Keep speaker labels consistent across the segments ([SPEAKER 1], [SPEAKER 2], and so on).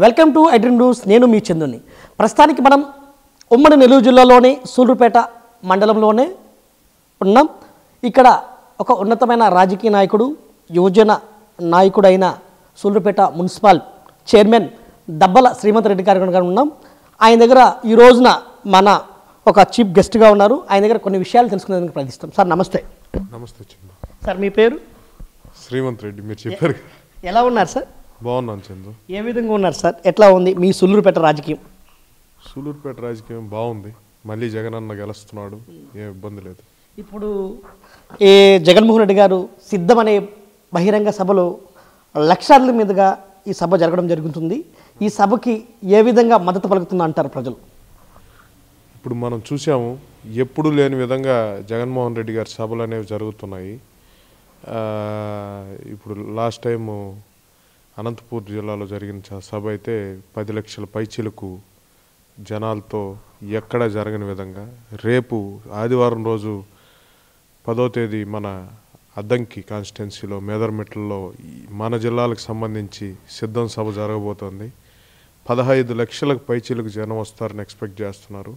[SPEAKER 1] Welcome to iDream news. నేను మీ చందుని. ప్రస్తుతానికి మనం ఉమ్మడి నెల్లూరు జిల్లాలోని సూళ్లూరుపేట మండలంలోనే ఉన్నాం. ఇక్కడ ఒక ఉన్నతమైన రాజకీయ నాయకుడు, యువజన నాయకుడైన సూళ్లూరుపేట మున్సిపల్ చైర్మన్ దబ్బల శ్రీమంత్ రెడ్డి గారు ఉన్నాం. ఆయన దగ్గర ఈ రోజున మన ఒక చీఫ్ గెస్ట్గా ఉన్నారు. ఆయన దగ్గర కొన్ని విషయాలు తెలుసుకునేందుకు ప్రయత్నిస్తాం. సార్ నమస్తే.
[SPEAKER 2] నమస్తే చందు.
[SPEAKER 1] సార్ మీ పేరు?
[SPEAKER 2] శ్రీమంత్ రెడ్డి. మీరు చెప్పారు.
[SPEAKER 1] ఎలా ఉన్నారు సార్?
[SPEAKER 2] బాగున్నాను చందు.
[SPEAKER 1] ఏ విధంగా ఉన్నారు సార్? ఎట్లా ఉంది మీ సూళ్లూరుపేట రాజకీయం?
[SPEAKER 2] సూళ్లూరుపేట రాజకీయం బాగుంది. మళ్ళీ జగన్ అన్న గెలుస్తున్నాడు, ఏం ఇబ్బంది లేదు.
[SPEAKER 1] ఇప్పుడు ఏ జగన్మోహన్ రెడ్డి గారు సిద్ధమనే బహిరంగ సభలో లక్షల మీదుగా ఈ సభ జరగడం జరుగుతుంది. ఈ సభకి ఏ విధంగా మద్దతు పలుకుతుందో అంటారు ప్రజలు?
[SPEAKER 2] ఇప్పుడు మనం చూసాము, ఎప్పుడు లేని విధంగా జగన్మోహన్ రెడ్డి గారి సభలు అనేవి జరుగుతున్నాయి. ఇప్పుడు లాస్ట్ టైము అనంతపూర్ జిల్లాలో జరిగిన సభ అయితే 10 లక్షల పైచీలకు జనాలతో ఎక్కడ జరగని విధంగా, రేపు ఆదివారం రోజు 10వ తేదీ మన అద్దంకి కాన్స్టిట్యున్సీలో మేదర్మెట్లలో మన జిల్లాలకు సంబంధించి సిద్ధం సభ జరగబోతోంది. 15 లక్షలకు పైచీలకు జనం వస్తారని ఎక్స్పెక్ట్ చేస్తున్నారు.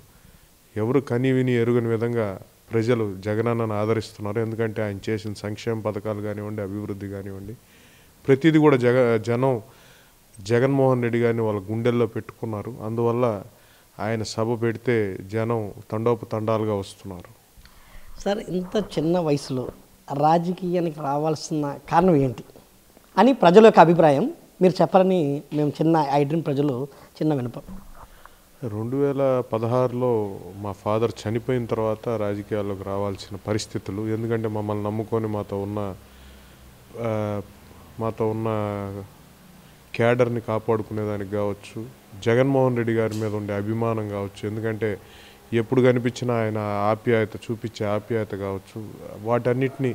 [SPEAKER 2] ఎవరు కని విని ఎరుగని విధంగా ప్రజలు జగనన్నను ఆదరిస్తున్నారు. ఎందుకంటే ఆయన చేసిన సంక్షేమ పథకాలు కానివ్వండి, అభివృద్ధి కానివ్వండి, ప్రతిదీ కూడా జనం జగన్మోహన్ రెడ్డి గారిని వాళ్ళ గుండెల్లో పెట్టుకున్నారు. అందువల్ల ఆయన సభ పెడితే జనం తండోపతండాలుగా వస్తున్నారు.
[SPEAKER 1] సార్, ఇంత చిన్న వయసులో రాజకీయానికి రావాల్సిన కారణం ఏంటి అని ప్రజల యొక్క అభిప్రాయం మీరు చెప్పాలని మేము చిన్న ఐడ్రీమ్ ప్రజలు చిన్న వినపం.
[SPEAKER 2] 2016లో మా ఫాదర్ చనిపోయిన తర్వాత రాజకీయాల్లోకి రావాల్సిన పరిస్థితులు. ఎందుకంటే మమ్మల్ని నమ్ముకొని మాతో ఉన్న క్యాడర్ని కాపాడుకునేదానికి కావచ్చు, జగన్మోహన్ రెడ్డి గారి మీద ఉండే అభిమానం కావచ్చు, ఎందుకంటే ఎప్పుడు కనిపించినా ఆయన ఆప్యాయత చూపించే ఆప్యాయత కావచ్చు, వాటన్నిటినీ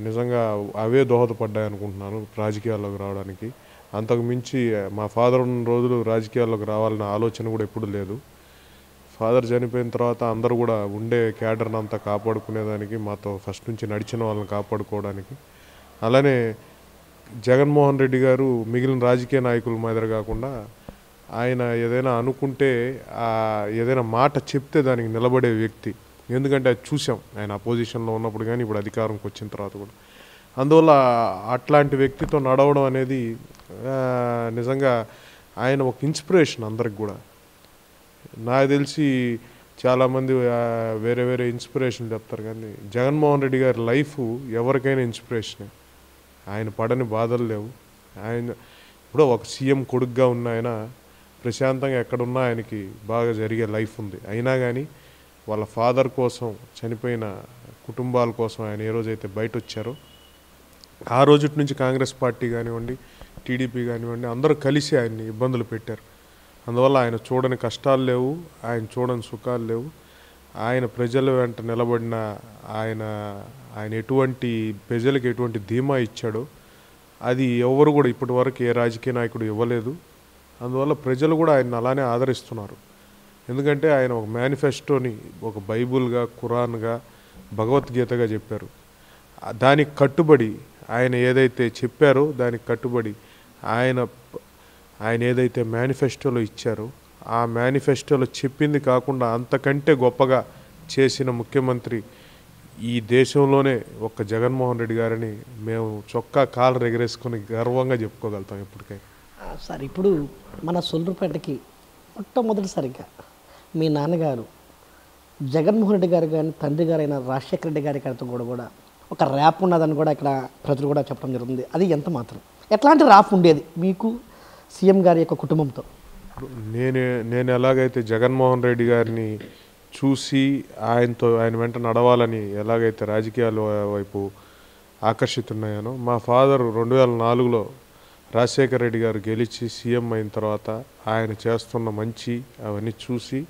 [SPEAKER 2] నిజంగా అవే దోహదపడ్డాయి అనుకుంటున్నాను రాజకీయాల్లోకి రావడానికి. అంతకు మించి మా ఫాదర్ ఉన్న రోజులు రాజకీయాల్లోకి రావాలన్న ఆలోచన కూడా ఎప్పుడు లేదు. ఫాదర్ చనిపోయిన తర్వాత అందరూ కూడా ఉండే క్యాడర్ని అంతా కాపాడుకునేదానికి, మాతో ఫస్ట్ నుంచి నడిచిన వాళ్ళని కాపాడుకోవడానికి. అలానే జగన్మోహన్ రెడ్డి గారు మిగిలిన రాజకీయ నాయకుల మాదిరి కాకుండా ఆయన ఏదైనా అనుకుంటే, ఏదైనా మాట చెప్తే దానికి నిలబడే వ్యక్తి. ఎందుకంటే అది చూసాం ఆయన అపోజిషన్లో ఉన్నప్పుడు కానీ, ఇప్పుడు అధికారంకి వచ్చిన తర్వాత కూడా. అందువల్ల అట్లాంటి వ్యక్తితో నడవడం అనేది నిజంగా ఆయన ఒక ఇన్స్పిరేషన్ అందరికి కూడా. నాకు తెలిసి చాలామంది వేరే వేరే ఇన్స్పిరేషన్ చెప్తారు, కానీ జగన్మోహన్ రెడ్డి గారి లైఫ్ ఎవరికైనా ఇన్స్పిరేషనే. ఆయన పడని బాధలు లేవు. ఆయన ఇప్పుడు ఒక సీఎం కొడుకుగా ఉన్న ఆయన ప్రశాంతంగా ఎక్కడున్నా ఆయనకి బాగా జరిగే లైఫ్ ఉంది. అయినా కానీ వాళ్ళ ఫాదర్ కోసం, చనిపోయిన కుటుంబాల కోసం ఆయన ఏ రోజైతే బయట వచ్చారో ఆ రోజు నుంచి కాంగ్రెస్ పార్టీ కానివ్వండి, టీడీపీ కానివ్వండి, అందరూ కలిసి ఆయన్ని ఇబ్బందులు పెట్టారు. అందువల్ల ఆయన చూడని కష్టాలు లేవు, ఆయన చూడని సుఖాలు లేవు. ఆయన ప్రజల వెంట నిలబడిన ఆయన ఎటువంటి ప్రజలకు ఎటువంటి ధీమా ఇచ్చాడో అది ఎవరు కూడా ఇప్పటి వరకు ఏ రాజకీయ నాయకుడు ఇవ్వలేదు. అందువల్ల ప్రజలు కూడా ఆయన అలానే ఆదరిస్తున్నారు. ఎందుకంటే ఆయన ఒక మేనిఫెస్టోని ఒక బైబుల్గా, ఖురాన్గా, భగవద్గీతగా చెప్పారు. దానికి కట్టుబడి ఆయన ఏదైతే చెప్పారో దానికి కట్టుబడి ఆయన ఏదైతే మేనిఫెస్టోలో ఇచ్చారో ఆ మేనిఫెస్టోలో చెప్పింది కాకుండా అంతకంటే గొప్పగా చేసిన ముఖ్యమంత్రి ఈ దేశంలోనే ఒక్క జగన్మోహన్ రెడ్డి గారిని మేము చొక్కా కాలు ఎగరేసుకొని గర్వంగా చెప్పుకోగలుగుతాం ఎప్పటికైనా.
[SPEAKER 1] సార్, ఇప్పుడు మన సూళ్లూరుపేటకి మొట్టమొదటిసారిగా మీ నాన్నగారు జగన్మోహన్ రెడ్డి గారు కానీ తండ్రి గారైన రాజశేఖర రెడ్డి గారి గారితో కూడా ఒక ర్యాప్ ఉన్నదని కూడా ఇక్కడ ప్రజలు కూడా చెప్పడం జరుగుతుంది. అది ఎంత మాత్రం ఎట్లాంటి ర్యాప్ ఉండేది మీకు సీఎం గారి యొక్క కుటుంబంతో?
[SPEAKER 2] నేను ఎలాగైతే జగన్మోహన్ రెడ్డి గారిని చూసి ఆయన వెంట నడవాలని ఎలాగైతే రాజకీయాల వైపు ఆకర్షితున్నాయానో, మా ఫాదర్ 2004లో రాజశేఖర రెడ్డి గారు గెలిచి సీఎం అయిన తర్వాత ఆయన చేస్తున్న మంచి అవన్నీ చూసి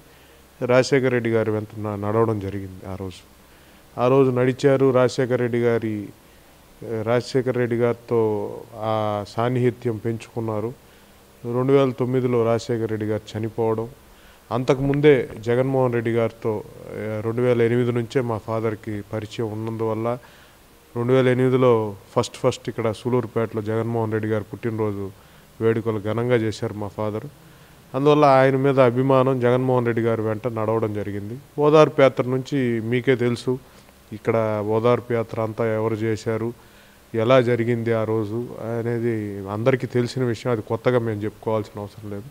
[SPEAKER 2] రాజశేఖర రెడ్డి గారి వెంట నడవడం జరిగింది. ఆ రోజు నడిచారు. రాజశేఖర రెడ్డి గారితో ఆ సాన్నిహిత్యం పెంచుకున్నారు. 2009లో రాజశేఖర రెడ్డి గారు చనిపోవడం, అంతకుముందే జగన్మోహన్ రెడ్డి గారితో 2008 నుంచే మా ఫాదర్కి పరిచయం ఉన్నందువల్ల 2008లో ఫస్ట్ ఇక్కడ సూళ్లూరుపేటలో జగన్మోహన్ రెడ్డి గారు పుట్టినరోజు వేడుకలు ఘనంగా చేశారు మా ఫాదర్. అందువల్ల ఆయన మీద అభిమానం జగన్మోహన్ రెడ్డి గారి వెంట నడవడం జరిగింది. ఓదార్పు యాత్ర నుంచి మీకే తెలుసు, ఇక్కడ ఓదార్పు యాత్ర అంతా ఎవరు చేశారు, ఎలా జరిగింది ఆ రోజు అనేది అందరికీ తెలిసిన విషయం. అది కొత్తగా మేము చెప్పుకోవాల్సిన అవసరం లేదు.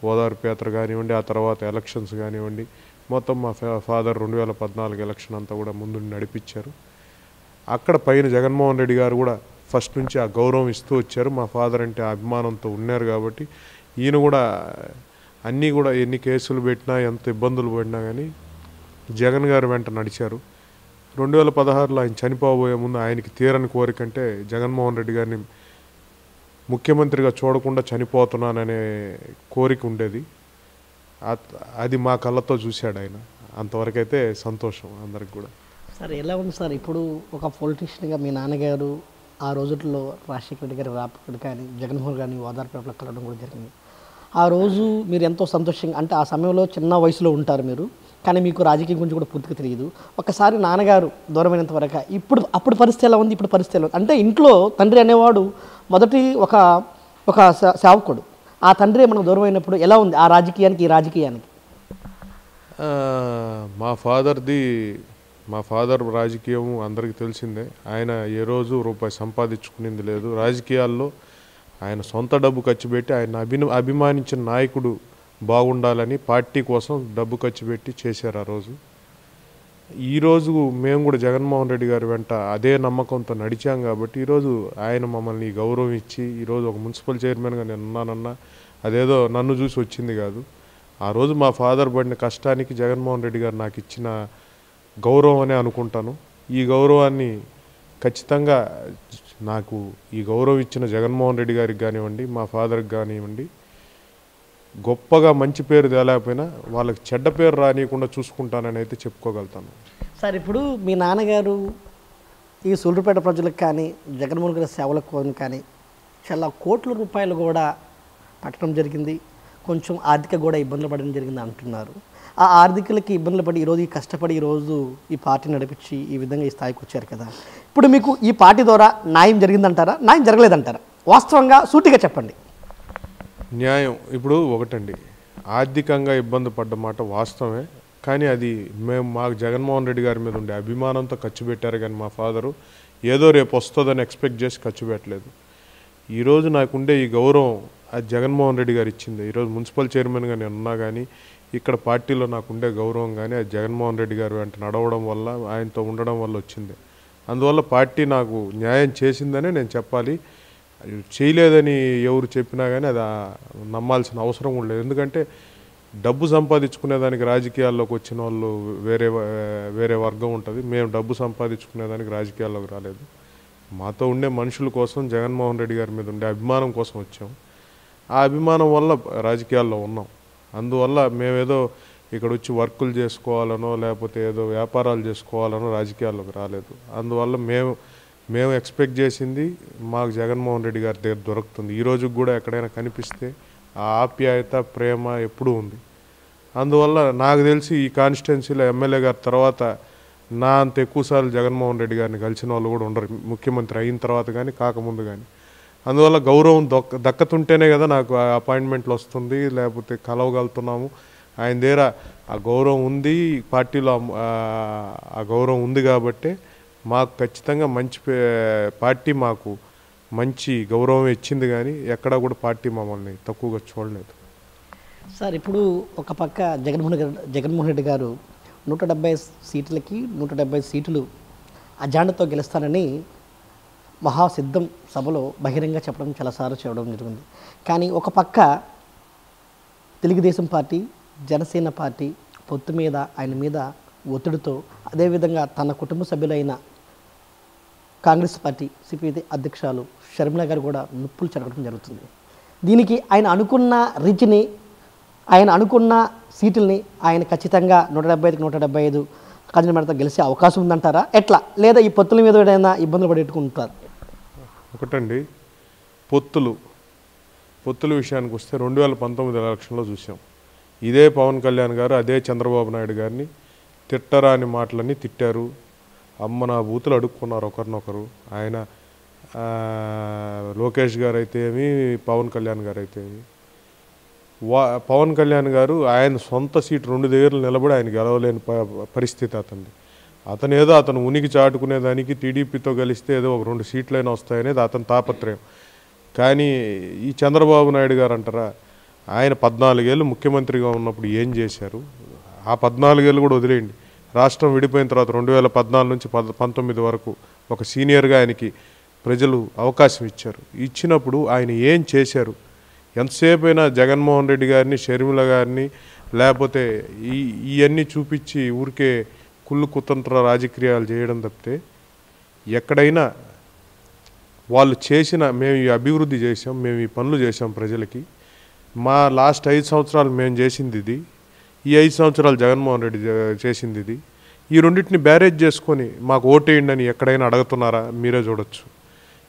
[SPEAKER 2] ఓదార్పు యాత్ర కానివ్వండి, ఆ తర్వాత ఎలక్షన్స్ కానివ్వండి, మొత్తం మా ఫాదర్ 2014 ఎలక్షన్ అంతా కూడా ముందు నడిపించారు. అక్కడ పైన జగన్మోహన్ రెడ్డి గారు కూడా ఫస్ట్ నుంచి ఆ గౌరవం ఇస్తూ వచ్చారు. మా ఫాదర్ అంటే అభిమానంతో ఉన్నారు కాబట్టి ఈయన కూడా అన్నీ కూడా ఎన్ని కేసులు పెట్టినా ఎంత ఇబ్బందులు పడినా కానీ జగన్ గారి వెంట నడిచారు. 2016లో ఆయన చనిపోబోయే ముందు ఆయనకి తీరని కోరికంటే జగన్మోహన్ రెడ్డి గారిని ముఖ్యమంత్రిగా చూడకుండా చనిపోతున్నాననే కోరిక ఉండేది. అది మా కళ్ళతో చూశాడు ఆయన. అంతవరకు అయితే సంతోషం అందరికి కూడా.
[SPEAKER 1] సార్ ఎలా ఉంది సార్, ఇప్పుడు ఒక పొలిటీషియన్గా మీ నాన్నగారు ఆ రోజుల్లో రాజశేఖర రెడ్డి గారి రాపుడు కానీ జగన్మోహన్ గారిని ఓదార్పులో కలవడం కూడా జరిగింది. ఆ రోజు మీరు ఎంతో సంతోషంగా, అంటే ఆ సమయంలో చిన్న వయసులో ఉంటారు మీరు, కానీ మీకు రాజకీయం గురించి కూడా పూర్తిగా తెలియదు. ఒకసారి నాన్నగారు దూరమైనంత వరకు అప్పుడు పరిస్థితి ఎలా ఉంది, ఇప్పుడు పరిస్థితి ఎలా ఉంది? అంటే ఇంట్లో తండ్రి అనేవాడు మొదటి ఒక సేవకుడు. ఆ తండ్రి మనకు దూరం అయినప్పుడు ఎలా ఉంది ఆ రాజకీయానికి ఈ రాజకీయానికి?
[SPEAKER 2] మా ఫాదర్ రాజకీయం అందరికీ తెలిసిందే. ఆయన ఏ రోజు రూపాయి సంపాదించుకునేది లేదు. రాజకీయాల్లో ఆయన సొంత డబ్బు ఖర్చు పెట్టి ఆయన అభిమానించిన నాయకుడు బాగుండాలని పార్టీ కోసం డబ్బు ఖర్చు పెట్టి చేశారు ఆ రోజు. ఈరోజు మేము కూడా జగన్మోహన్ రెడ్డి గారి వెంట అదే నమ్మకంతో నడిచాం కాబట్టి ఈరోజు ఆయన మమ్మల్ని గౌరవం ఇచ్చి ఈరోజు ఒక మున్సిపల్ చైర్మన్గా నేను ఉన్నానన్నా అదేదో నన్ను చూసి వచ్చింది కాదు. ఆ రోజు మా ఫాదర్ పడిన కష్టానికి జగన్మోహన్ రెడ్డి గారు నాకు ఇచ్చిన గౌరవం అనే అనుకుంటాను. ఈ గౌరవాన్ని ఖచ్చితంగా నాకు ఈ గౌరవం ఇచ్చిన జగన్మోహన్ రెడ్డి గారికి కానివ్వండి, మా ఫాదర్కి కానివ్వండి, గొప్పగా మంచి పేరు తేలేకపోయినా వాళ్ళకి చెడ్డ పేరు రానియకుండా చూసుకుంటానని అయితే చెప్పుకోగలుగుతాను.
[SPEAKER 1] సార్ ఇప్పుడు మీ నాన్నగారు ఈ సూళ్ళూరుపేట ప్రజలకు కానీ జగన్మోహన్ గారి సేవలకు కానీ చాలా కోట్ల రూపాయలు కూడా పట్టడం జరిగింది. కొంచెం ఆర్థిక కూడా ఇబ్బందులు పడడం జరిగింది అంటున్నారు. ఆ ఆర్థికలకి ఇబ్బందులు పడి ఈరోజు కష్టపడి ఈరోజు ఈ పార్టీ నడిపించి ఈ విధంగా ఈ స్థాయికి వచ్చారు కదా. ఇప్పుడు మీకు ఈ పార్టీ ద్వారా న్యాయం జరిగిందంటారా, న్యాయం జరగలేదంటారా? వాస్తవంగా సూటిగా చెప్పండి.
[SPEAKER 2] న్యాయం ఇప్పుడు ఒకటండి, ఆర్థికంగా ఇబ్బంది పడ్డ మాట వాస్తవమే. కానీ అది మాకు జగన్మోహన్ రెడ్డి గారి మీద ఉండే అభిమానంతో ఖర్చు పెట్టారు. కానీ మా ఫాదరు ఏదో రేపు వస్తుందని ఎక్స్పెక్ట్ చేసి ఖర్చు పెట్టలేదు. ఈరోజు నాకుండే ఈ గౌరవం అది జగన్మోహన్ రెడ్డి గారు ఇచ్చింది. ఈరోజు మున్సిపల్ చైర్మన్గా నేను ఉన్నా కానీ ఇక్కడ పార్టీలో నాకుండే గౌరవం కానీ అది జగన్మోహన్ రెడ్డి గారు వెంట నడవడం వల్ల, ఆయనతో ఉండడం వల్ల వచ్చింది. అందువల్ల పార్టీ నాకు న్యాయం చేసిందనే నేను చెప్పాలి. చేయలేదని ఎవరు చెప్పినా కానీ అది నమ్మాల్సిన అవసరం కూడా లేదు. ఎందుకంటే డబ్బు సంపాదించుకునేదానికి రాజకీయాల్లోకి వచ్చిన వాళ్ళు వేరే వర్గం ఉంటుంది. మేము డబ్బు సంపాదించుకునేదానికి రాజకీయాల్లోకి రాలేదు. మాతో ఉండే మనుషుల కోసం, జగన్మోహన్ రెడ్డి గారి మీద ఉండే అభిమానం కోసం వచ్చాం. ఆ అభిమానం వల్ల రాజకీయాల్లో ఉన్నాం. అందువల్ల మేమేదో ఇక్కడ వచ్చి వర్కులు చేసుకోవాలనో లేకపోతే ఏదో వ్యాపారాలు చేసుకోవాలనో రాజకీయాల్లోకి రాలేదు. అందువల్ల మేము ఎక్స్పెక్ట్ చేసింది మాకు జగన్మోహన్ రెడ్డి గారి దగ్గర దొరుకుతుంది. ఈ రోజుకి కూడా ఎక్కడైనా కనిపిస్తే ఆ ఆప్యాయత, ప్రేమ ఎప్పుడూ ఉంది. అందువల్ల నాకు తెలిసి ఈ కాన్స్టిట్యున్సీలో ఎమ్మెల్యే గారి తర్వాత నా అంత ఎక్కువసార్లు జగన్మోహన్ రెడ్డి గారిని కలిసిన వాళ్ళు కూడా ఉండరు, ముఖ్యమంత్రి అయిన తర్వాత కానీ కాకముందు కానీ. అందువల్ల గౌరవం దక్కతుంటేనే కదా నాకు అపాయింట్మెంట్లు వస్తుంది, లేకపోతే కలవగలుగుతున్నాము. ఆయన దగ్గర ఆ గౌరవం ఉంది, పార్టీలో ఆ గౌరవం ఉంది కాబట్టి మాకు ఖచ్చితంగా పార్టీ మాకు మంచి గౌరవం ఇచ్చింది. కానీ ఎక్కడా కూడా పార్టీ మమ్మల్ని తక్కువగా చూడలేదు.
[SPEAKER 1] సార్ ఇప్పుడు ఒక పక్క జగన్మోహన్ రెడ్డి గారు 170 సీట్లకి 170 సీట్లు అజాండతో గెలుస్తానని మహాసిద్ధం సభలో బహిరంగ చెప్పడం చాలాసార్లు చెప్పడం జరిగింది. కానీ ఒక పక్క తెలుగుదేశం పార్టీ, జనసేన పార్టీ పొత్తు మీద ఆయన మీద ఒత్తిడితో, అదేవిధంగా తన కుటుంబ సభ్యులైన కాంగ్రెస్ పార్టీ సిపిఐ అధ్యక్షురాలు షర్మిల గారు కూడా నిప్పులు చెరగడం జరుగుతుంది. దీనికి ఆయన అనుకున్న రీచ్ని, ఆయన అనుకున్న సీట్లని ఆయన ఖచ్చితంగా 175కి 175 కదిలిమడతో గెలిచే అవకాశం ఉందంటారా? ఎట్లా, లేదా ఈ పొత్తుల మీద ఏదైనా ఇబ్బందులు పడేట్టుకుంటారు?
[SPEAKER 2] ఒకటండి, పొత్తుల విషయానికి వస్తే 2019 ఎలక్షన్లో చూసాం. ఇదే పవన్ కళ్యాణ్ గారు అదే చంద్రబాబు నాయుడు గారిని తిట్టరాని మాటలన్నీ తిట్టారు. అమ్మ నా బూతులు అడుక్కున్నారు ఒకరినొకరు. ఆయన లోకేష్ గారు అయితే ఏమి, పవన్ కళ్యాణ్ గారు అయితే ఏమి. పవన్ కళ్యాణ్ గారు ఆయన సొంత సీటు 2 దగ్గర నిలబడి ఆయన గెలవలేని పరిస్థితి అతనిది. అతను ఉనికి చాటుకునేదానికి టీడీపీతో కలిస్తే ఏదో ఒక 2 సీట్లైనా వస్తాయనేది అతని తాపత్రయం. కానీ ఈ చంద్రబాబు నాయుడు గారు అంటారా, ఆయన 14 ఏళ్ళు ముఖ్యమంత్రిగా ఉన్నప్పుడు ఏం చేశారు? ఆ 14 ఏళ్ళు కూడా వదిలేయండి. రాష్ట్రం విడిపోయిన తర్వాత 2014 నుంచి 19 వరకు ఒక సీనియర్గా ఆయనకి ప్రజలు అవకాశం ఇచ్చారు. ఇచ్చినప్పుడు ఆయన ఏం చేశారు? ఎంతసేపు అయినా జగన్మోహన్ రెడ్డి గారిని, షర్మిల గారిని, లేకపోతే ఇవన్నీ చూపించి ఊరికే కుళ్ళు కుతంత్ర రాజకీయాలు చేయడం తప్పితే ఎక్కడైనా వాళ్ళు చేసిన, మేము ఈ అభివృద్ధి చేసాం, మేము ఈ పనులు చేసాం ప్రజలకి, మా లాస్ట్ 5 సంవత్సరాలు మేము చేసింది ఇది, ఈ 5 సంవత్సరాలు జగన్మోహన్ రెడ్డి చేసింది ఇది, ఈ రెండింటిని బ్యారేజ్ చేసుకొని మాకు ఓటేయండి అని ఎక్కడైనా అడుగుతున్నారా? మీరే చూడొచ్చు.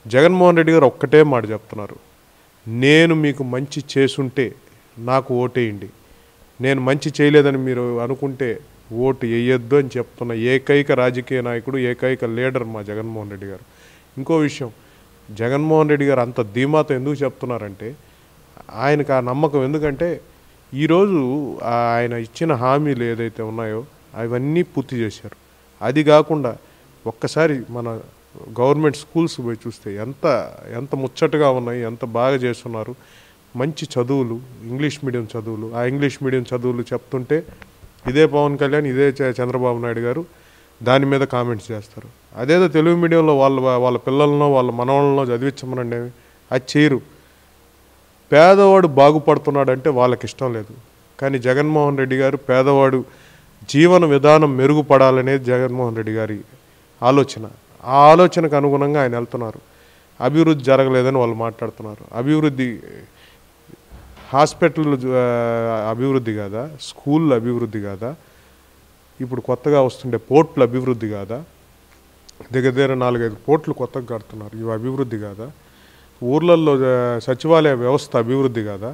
[SPEAKER 2] జగన్మోహన్ రెడ్డి గారు ఒక్కటే మాట చెప్తున్నారు, నేను మీకు మంచి చేసుంటే నాకు ఓటేయండి, నేను మంచి చేయలేదని మీరు అనుకుంటే ఓటు వేయొద్దు అని చెప్తున్న ఏకైక రాజకీయ నాయకుడు, ఏకైక లీడర్ మా జగన్మోహన్ రెడ్డి గారు. ఇంకో విషయం, జగన్మోహన్ రెడ్డి గారు అంత ధీమాతో ఎందుకు చెప్తున్నారంటే ఆయనకు ఆ నమ్మకం. ఎందుకంటే ఈరోజు ఆయన ఇచ్చిన హామీలు ఏదైతే ఉన్నాయో అవన్నీ పూర్తి చేశారు. అది కాకుండా ఒక్కసారి మన గవర్నమెంట్ స్కూల్స్ పోయి చూస్తే ఎంత ముచ్చటగా ఉన్నాయి, ఎంత బాగా చేస్తున్నారు. మంచి చదువులు, ఇంగ్లీష్ మీడియం చదువులు. ఆ ఇంగ్లీష్ మీడియం చదువులు చెప్తుంటే ఇదే పవన్ కళ్యాణ్, ఇదే చంద్రబాబు నాయుడు గారు దాని మీద కామెంట్స్ చేస్తారు. అదేదో తెలుగు మీడియంలో వాళ్ళ పిల్లలనో వాళ్ళ మనవాళ్ళనో చదివించమనండి, అది చేయరు. పేదవాడు బాగుపడుతున్నాడంటే వాళ్ళకి ఇష్టం లేదు. కానీ జగన్మోహన్ రెడ్డి గారు పేదవాడు జీవన విధానం మెరుగుపడాలనేది జగన్మోహన్ రెడ్డి గారి ఆలోచన. ఆ ఆలోచనకు అనుగుణంగా ఆయన వెళ్తున్నారు. అభివృద్ధి జరగలేదని వాళ్ళు మాట్లాడుతున్నారు. అభివృద్ధి హాస్పిటల్ అభివృద్ధి కాదా? స్కూళ్ళు అభివృద్ధి కాదా? ఇప్పుడు కొత్తగా వస్తుండే పోర్టులు అభివృద్ధి కాదా? దగ్గర 4-5 పోర్టులు కొత్తగా కడుతున్నారు. ఇవి అభివృద్ధి కాదా? ఊర్లలో సచివాలయ వ్యవస్థ అభివృద్ధి కాదా?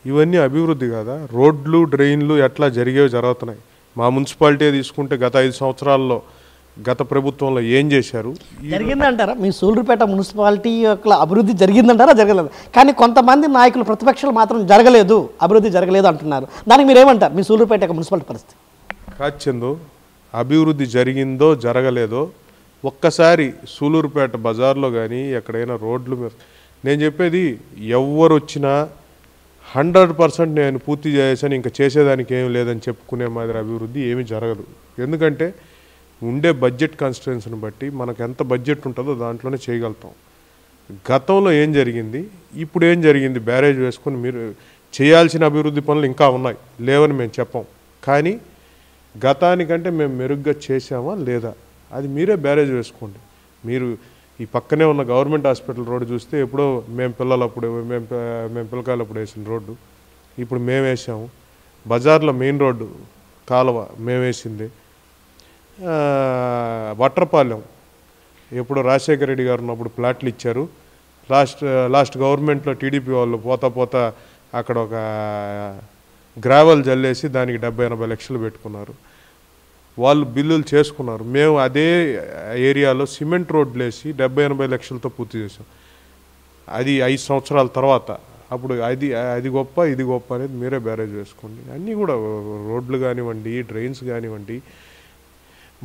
[SPEAKER 2] ఇవన్నీ అభివృద్ధి కాదా? రోడ్లు, డ్రైన్లు ఎట్లా జరిగేవి జరుగుతున్నాయి. మా మున్సిపాలిటీ తీసుకుంటే గత 5 సంవత్సరాల్లో గత ప్రభుత్వంలో ఏం చేశారు?
[SPEAKER 1] జరిగిందంటారా? మీ సూళ్ళూరుపేట మున్సిపాలిటీ యొక్క అభివృద్ధి జరిగిందంటారా? జరగలేదు. కానీ కొంతమంది నాయకులు, ప్రతిపక్షాలు మాత్రం జరగలేదు, అభివృద్ధి జరగలేదు అంటున్నారు. దానికి మీరు ఏమంటారు? మీ సూళ్ళూరుపేట యొక్క మున్సిపాలిటీ పరిస్థితి
[SPEAKER 2] కాచందు అభివృద్ధి జరిగిందో జరగలేదో ఒక్కసారి సూళ్ళూరుపేట బజార్లో కానీ ఎక్కడైనా రోడ్లు మీద, నేను చెప్పేది ఎవరు వచ్చినా 100% నేను పూర్తి చేశాను, ఇంకా చేసేదానికి ఏం లేదని చెప్పుకునే మాదిరి అభివృద్ధి ఏమీ జరగదు. ఎందుకంటే ఉండే బడ్జెట్ కాన్స్టిట్యుయెన్సీని బట్టి మనకు ఎంత బడ్జెట్ ఉంటుందో దాంట్లోనే చేయగలుగుతాం. గతంలో ఏం జరిగింది, ఇప్పుడు ఏం జరిగింది బ్యారేజ్ వేసుకొని మీరు చేయాల్సిన అభివృద్ధి పనులు ఇంకా ఉన్నాయి, లేవని మేము చెప్పాం. కానీ గతానికంటే మేము మెరుగ్గా చేసామా లేదా అది మీరే బ్యారేజ్ వేసుకోండి. మీరు ఈ పక్కనే ఉన్న గవర్నమెంట్ హాస్పిటల్ రోడ్డు చూస్తే ఎప్పుడో మేము పిల్లకాయలప్పుడు వేసిన రోడ్డు ఇప్పుడు మేము వేసాము. బజార్లో మెయిన్ రోడ్డు కాలువ మేము వేసింది. వట్రపాలెం ఎప్పుడు రాజశేఖర రెడ్డి గారు ఉన్నప్పుడు ప్లాట్లు ఇచ్చారు. లాస్ట్ గవర్నమెంట్లో టీడీపీ వాళ్ళు పోతా అక్కడ ఒక గ్రావెల్ జల్లేసి దానికి 70-80 లక్షలు పెట్టుకున్నారు. వాళ్ళు బిల్లులు చేసుకున్నారు. మేము అదే ఏరియాలో సిమెంట్ రోడ్లు వేసి 70-80 లక్షలతో పూర్తి చేసాం. అది 5 సంవత్సరాల తర్వాత. అప్పుడు అది గొప్ప, ఇది గొప్ప అనేది మీరే బ్యారేజ్ వేసుకోండి. అన్నీ కూడా రోడ్లు కానివ్వండి, డ్రైన్స్ కానివ్వండి,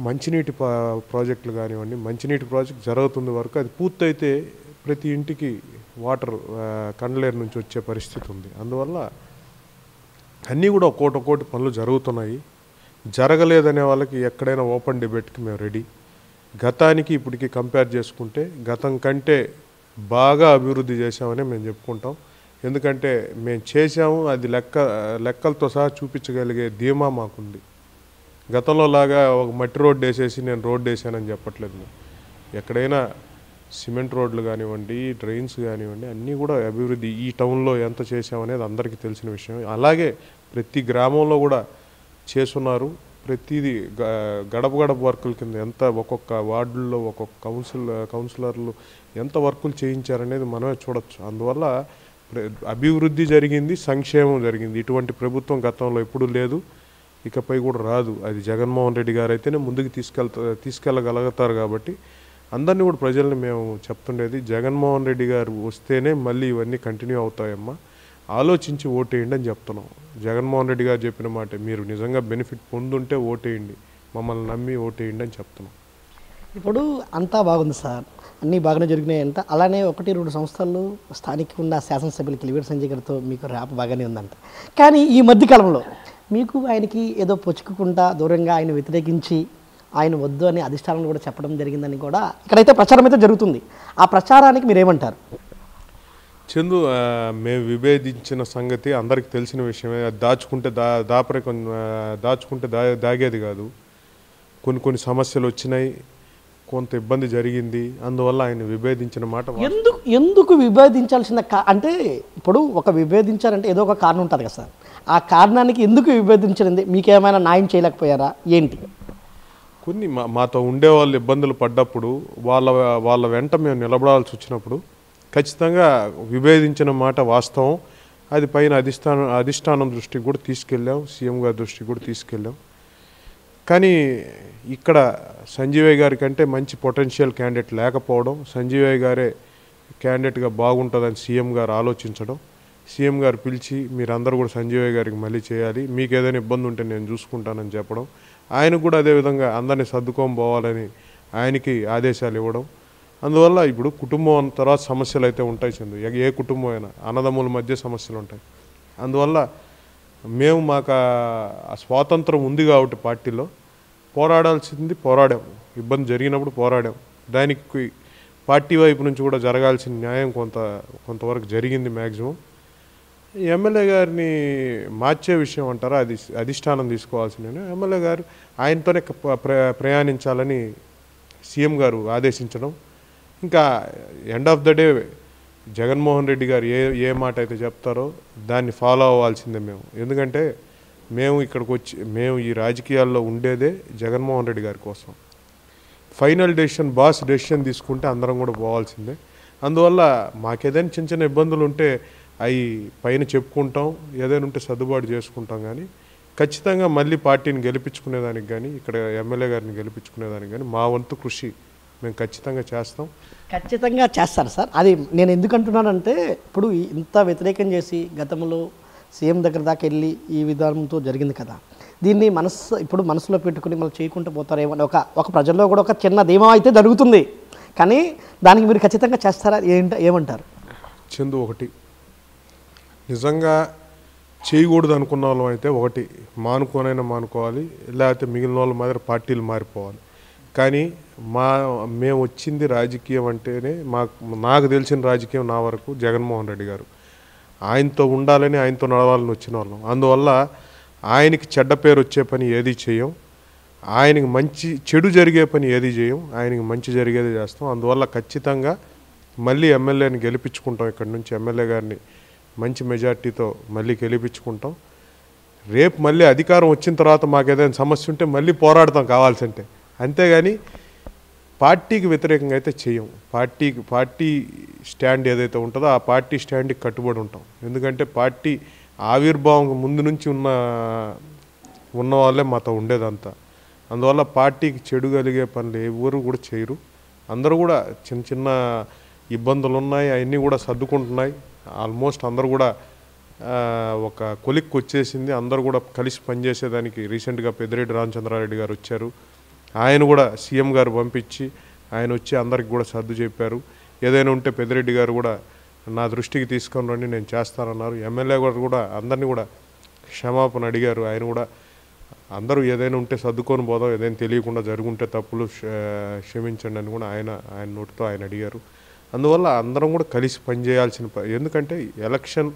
[SPEAKER 2] మంచినీటి ప్రాజెక్టులు కానివ్వండి. మంచినీటి ప్రాజెక్ట్ జరుగుతుంది వరకు అది పూర్తయితే ప్రతి ఇంటికి వాటర్ కండలేరు నుంచి వచ్చే పరిస్థితి ఉంది. అందువల్ల అన్నీ కూడా ఒక్కోటి పనులు జరుగుతున్నాయి. జరగలేదనే వాళ్ళకి ఎక్కడైనా ఓపెన్ డిబేట్కి మేము రెడీ. గతానికి ఇప్పటికి కంపేర్ చేసుకుంటే గతం కంటే బాగా అభివృద్ధి చేశామని మేము చెప్పుకుంటాం. ఎందుకంటే మేము చేసాము, అది లెక్కలతో సహా చూపించగలిగే ధీమా మాకుంది. గతంలో లాగా ఒక మట్టి రోడ్డు వేసేసి నేను రోడ్డు వేసానని చెప్పట్లేదు. ఎక్కడైనా సిమెంట్ రోడ్లు కానివ్వండి, డ్రైన్స్ కానివ్వండి, అన్నీ కూడా అభివృద్ధి ఈ టౌన్లో ఎంత చేసామనేది అందరికీ తెలిసిన విషయం. అలాగే ప్రతి గ్రామంలో కూడా చేస్తున్నారు. ప్రతిదీ గడప వర్కుల కింద ఎంత ఒక్కొక్క వార్డుల్లో ఒక్కొక్క కౌన్సిలర్లు ఎంత వర్కులు చేయించారనేది మనమే చూడొచ్చు. అందువల్ల అభివృద్ధి జరిగింది, సంక్షేమం జరిగింది. ఇటువంటి ప్రభుత్వం గతంలో ఎప్పుడూ లేదు, ఇకపై కూడా రాదు. అది జగన్మోహన్ రెడ్డి గారు అయితేనే ముందుకు తీసుకెళ్ళగలుగుతారు. కాబట్టి అందరినీ కూడా ప్రజల్ని మేము చెప్తుండేది, జగన్మోహన్ రెడ్డి గారు వస్తేనే మళ్ళీ ఇవన్నీ కంటిన్యూ అవుతాయమ్మా, ఆలోచించి ఓటేయండి అని చెప్తున్నాం. జగన్మోహన్ రెడ్డి గారు చెప్పిన మాట, మీరు నిజంగా బెనిఫిట్ పొందుంటే ఓటేయండి, మమ్మల్ని నమ్మి ఓటేయండి అని చెప్తున్నాం.
[SPEAKER 1] ఇప్పుడు అంతా బాగుంది సార్, అన్నీ బాగానే జరిగినాయి అంట. అలానే 1-2 సంవత్సరాలు స్థానిక ఉన్న శాసనసభ్యులు కిలివేటి సంజయ్ గారితో మీకు ర్యాప్ బాగానే ఉందంట. కానీ ఈ మధ్యకాలంలో మీకు ఆయనకి ఏదో పొచ్చుకుంటా దూరంగా ఆయన వ్యతిరేకించి ఆయన వద్దు అని అధిష్టానం కూడా చెప్పడం జరిగిందని కూడా ఇక్కడైతే ప్రచారం అయితే జరుగుతుంది. ఆ ప్రచారానికి మీరేమంటారు?
[SPEAKER 2] చందు, మేము విభేదించిన సంగతి అందరికి తెలిసిన విషయమే. అది దాచుకుంటే దాచుకుంటే దాగేది కాదు. కొన్ని సమస్యలు వచ్చినాయి, కొంత ఇబ్బంది జరిగింది, అందువల్ల ఆయన విభేదించిన మాట.
[SPEAKER 1] ఎందుకు విభేదించాల్సిన అంటే ఇప్పుడు ఒక విభేదించాలంటే ఏదో ఒక కారణం ఉంటుంది కదా సార్, ఆ కారణానికి ఎందుకు విభేదించింది? మీకేమైనా న్యాయం చేయలేకపోయారా ఏంటి?
[SPEAKER 2] కొన్ని మాతో ఉండేవాళ్ళు ఇబ్బందులు పడ్డప్పుడు వాళ్ళ వెంట మేము నిలబడాల్సి వచ్చినప్పుడు ఖచ్చితంగా విభేదించిన మాట వాస్తవం. అది పైన అధిష్టానం దృష్టికి కూడా తీసుకెళ్ళాం, సీఎం గారి దృష్టికి కూడా తీసుకెళ్ళాం. కానీ ఇక్కడ సంజీవయ్య గారి కంటే మంచి పొటెన్షియల్ క్యాండిడేట్ లేకపోవడం, సంజీవయ్య గారే క్యాండిడేట్గా బాగుంటుందని సీఎం గారు ఆలోచించడం, సీఎం గారు పిలిచి మీరందరూ కూడా సంజీవయ్య గారికి మళ్ళీ చేయాలి, మీకు ఏదైనా ఇబ్బంది ఉంటే నేను చూసుకుంటానని చెప్పడం, ఆయనకు కూడా అదేవిధంగా అందరినీ సర్దుకొని పోవాలని ఆయనకి ఆదేశాలు ఇవ్వడం. అందువల్ల ఇప్పుడు కుటుంబం తర్వాత సమస్యలు అయితే ఉంటాయి చందు, ఏ కుటుంబం అయినా అన్నదమ్ముల మధ్య సమస్యలు ఉంటాయి. అందువల్ల మేము మాకు ఆ స్వాతంత్రం ఉంది కాబట్టి పార్టీలో పోరాడాల్సింది పోరాడాం, ఇబ్బంది జరిగినప్పుడు పోరాడాం. దానికి పార్టీ వైపు నుంచి కూడా జరగాల్సిన న్యాయం కొంతవరకు జరిగింది మ్యాక్సిమం. ఎమ్మెల్యే గారిని మార్చే విషయం అంటారా, అది అధిష్టానం తీసుకోవాల్సిందే. ఎమ్మెల్యే గారు ఆయనతోనే ప్రయాణించాలని సీఎం గారు ఆదేశించడం, ఇంకా end of the day Jaganmohan Reddy గారు ఏ మాట అయితే చెప్తారో దాన్ని ఫాలో అవ్వాల్సిందే మేము. ఎందుకంటే మేము ఇక్కడికి వచ్చి మేము ఈ రాజకీయాల్లో ఉండేదే జగన్మోహన్ రెడ్డి గారి కోసం. ఫైనల్ డెసిషన్ బాస్ డెసిషన్ తీసుకుంటే అందరం కూడా పోవాల్సిందే. అందువల్ల మాకేదైనా చిన్న ఇబ్బందులు ఉంటే అవి పైన చెప్పుకుంటాం, ఏదైనా ఉంటే సర్దుబాటు చేసుకుంటాం. కానీ ఖచ్చితంగా మళ్ళీ పార్టీని గెలిపించుకునేదానికి కానీ ఇక్కడ ఎమ్మెల్యే గారిని గెలిపించుకునేదానికి కానీ మా వంతు కృషి మేము ఖచ్చితంగా చేస్తాం.
[SPEAKER 1] ఖచ్చితంగా చేస్తారు సార్. అది నేను ఎందుకు అంటున్నానంటే ఇప్పుడు ఇంత వ్యతిరేకం చేసి గతంలో సీఎం దగ్గర దాకా వెళ్ళి ఈ విధానంతో జరిగింది కదా, దీన్ని ఇప్పుడు మనసులో పెట్టుకుని మళ్ళీ చేయకుండా పోతారేమో ఒక ప్రజల్లో కూడా ఒక చిన్న ధీమా అయితే జరుగుతుంది. కానీ దానికి మీరు ఖచ్చితంగా చేస్తారా ఏమంటారు?
[SPEAKER 2] చందు, ఒకటి నిజంగా చేయకూడదు అనుకున్న వాళ్ళం అయితే ఒకటి మానుకోనైనా మానుకోవాలి, లేకపోతే మిగిలిన వాళ్ళ మాదిరి పార్టీలు మారిపోవాలి. కానీ మేము వచ్చింది రాజకీయం అంటేనే నాకు తెలిసిన రాజకీయం నా వరకు జగన్మోహన్ రెడ్డి గారు, ఆయనతో ఉండాలని ఆయనతో నడవాలని వచ్చిన వాళ్ళం. అందువల్ల ఆయనకి చెడ్డ పేరు వచ్చే పని ఏది చేయం, ఆయనకి చెడు జరిగే పని ఏది చేయం, ఆయనకి మంచి జరిగేది చేస్తాం. అందువల్ల ఖచ్చితంగా మళ్ళీ ఎమ్మెల్యేని గెలిపించుకుంటాం. ఇక్కడ నుంచి ఎమ్మెల్యే గారిని మంచి మెజార్టీతో మళ్ళీ గెలిపించుకుంటాం. రేపు మళ్ళీ అధికారం వచ్చిన తర్వాత మాకు ఏదైనా సమస్య ఉంటే మళ్ళీ పోరాడతాం కావాల్సింటే, అంతేగాని పార్టీకి వ్యతిరేకంగా అయితే చేయం. పార్టీ స్టాండ్ ఏదైతే ఉంటుందో ఆ పార్టీ స్టాండ్కి కట్టుబడి ఉంటాం. ఎందుకంటే పార్టీ ఆవిర్భావం ముందు నుంచి ఉన్న వాళ్ళే మాతో ఉండేదంతా. అందువల్ల పార్టీకి చెడు కలిగే పనులు ఎవరు కూడా చేయరు. అందరూ కూడా చిన్న ఇబ్బందులు ఉన్నాయి, అవన్నీ కూడా సర్దుకుంటున్నాయి. ఆల్మోస్ట్ అందరూ కూడా ఒక కొలిక్కి వచ్చేసింది. అందరూ కూడా కలిసి పనిచేసేదానికి రీసెంట్గా పెద్దిరెడ్డి రామచంద్రారెడ్డి గారు వచ్చారు. ఆయన కూడా సీఎం గారు పంపించి ఆయన వచ్చి అందరికి కూడా సర్దు చెప్పారు. ఏదైనా ఉంటే పెద్దిరెడ్డి గారు కూడా నా దృష్టికి తీసుకొని రండి, నేను చేస్తానన్నారు. ఎమ్మెల్యే గారు కూడా అందరినీ కూడా క్షమాపణ అడిగారు. ఆయన కూడా అందరూ ఏదైనా ఉంటే సర్దుకొని పోదాం, ఏదైనా తెలియకుండా జరుగుంటే తప్పులు క్షమించండి అని కూడా ఆయన నోటితో ఆయన అడిగారు. అందువల్ల అందరం కూడా కలిసి పనిచేయాల్సిన ఎందుకంటే ఎలక్షన్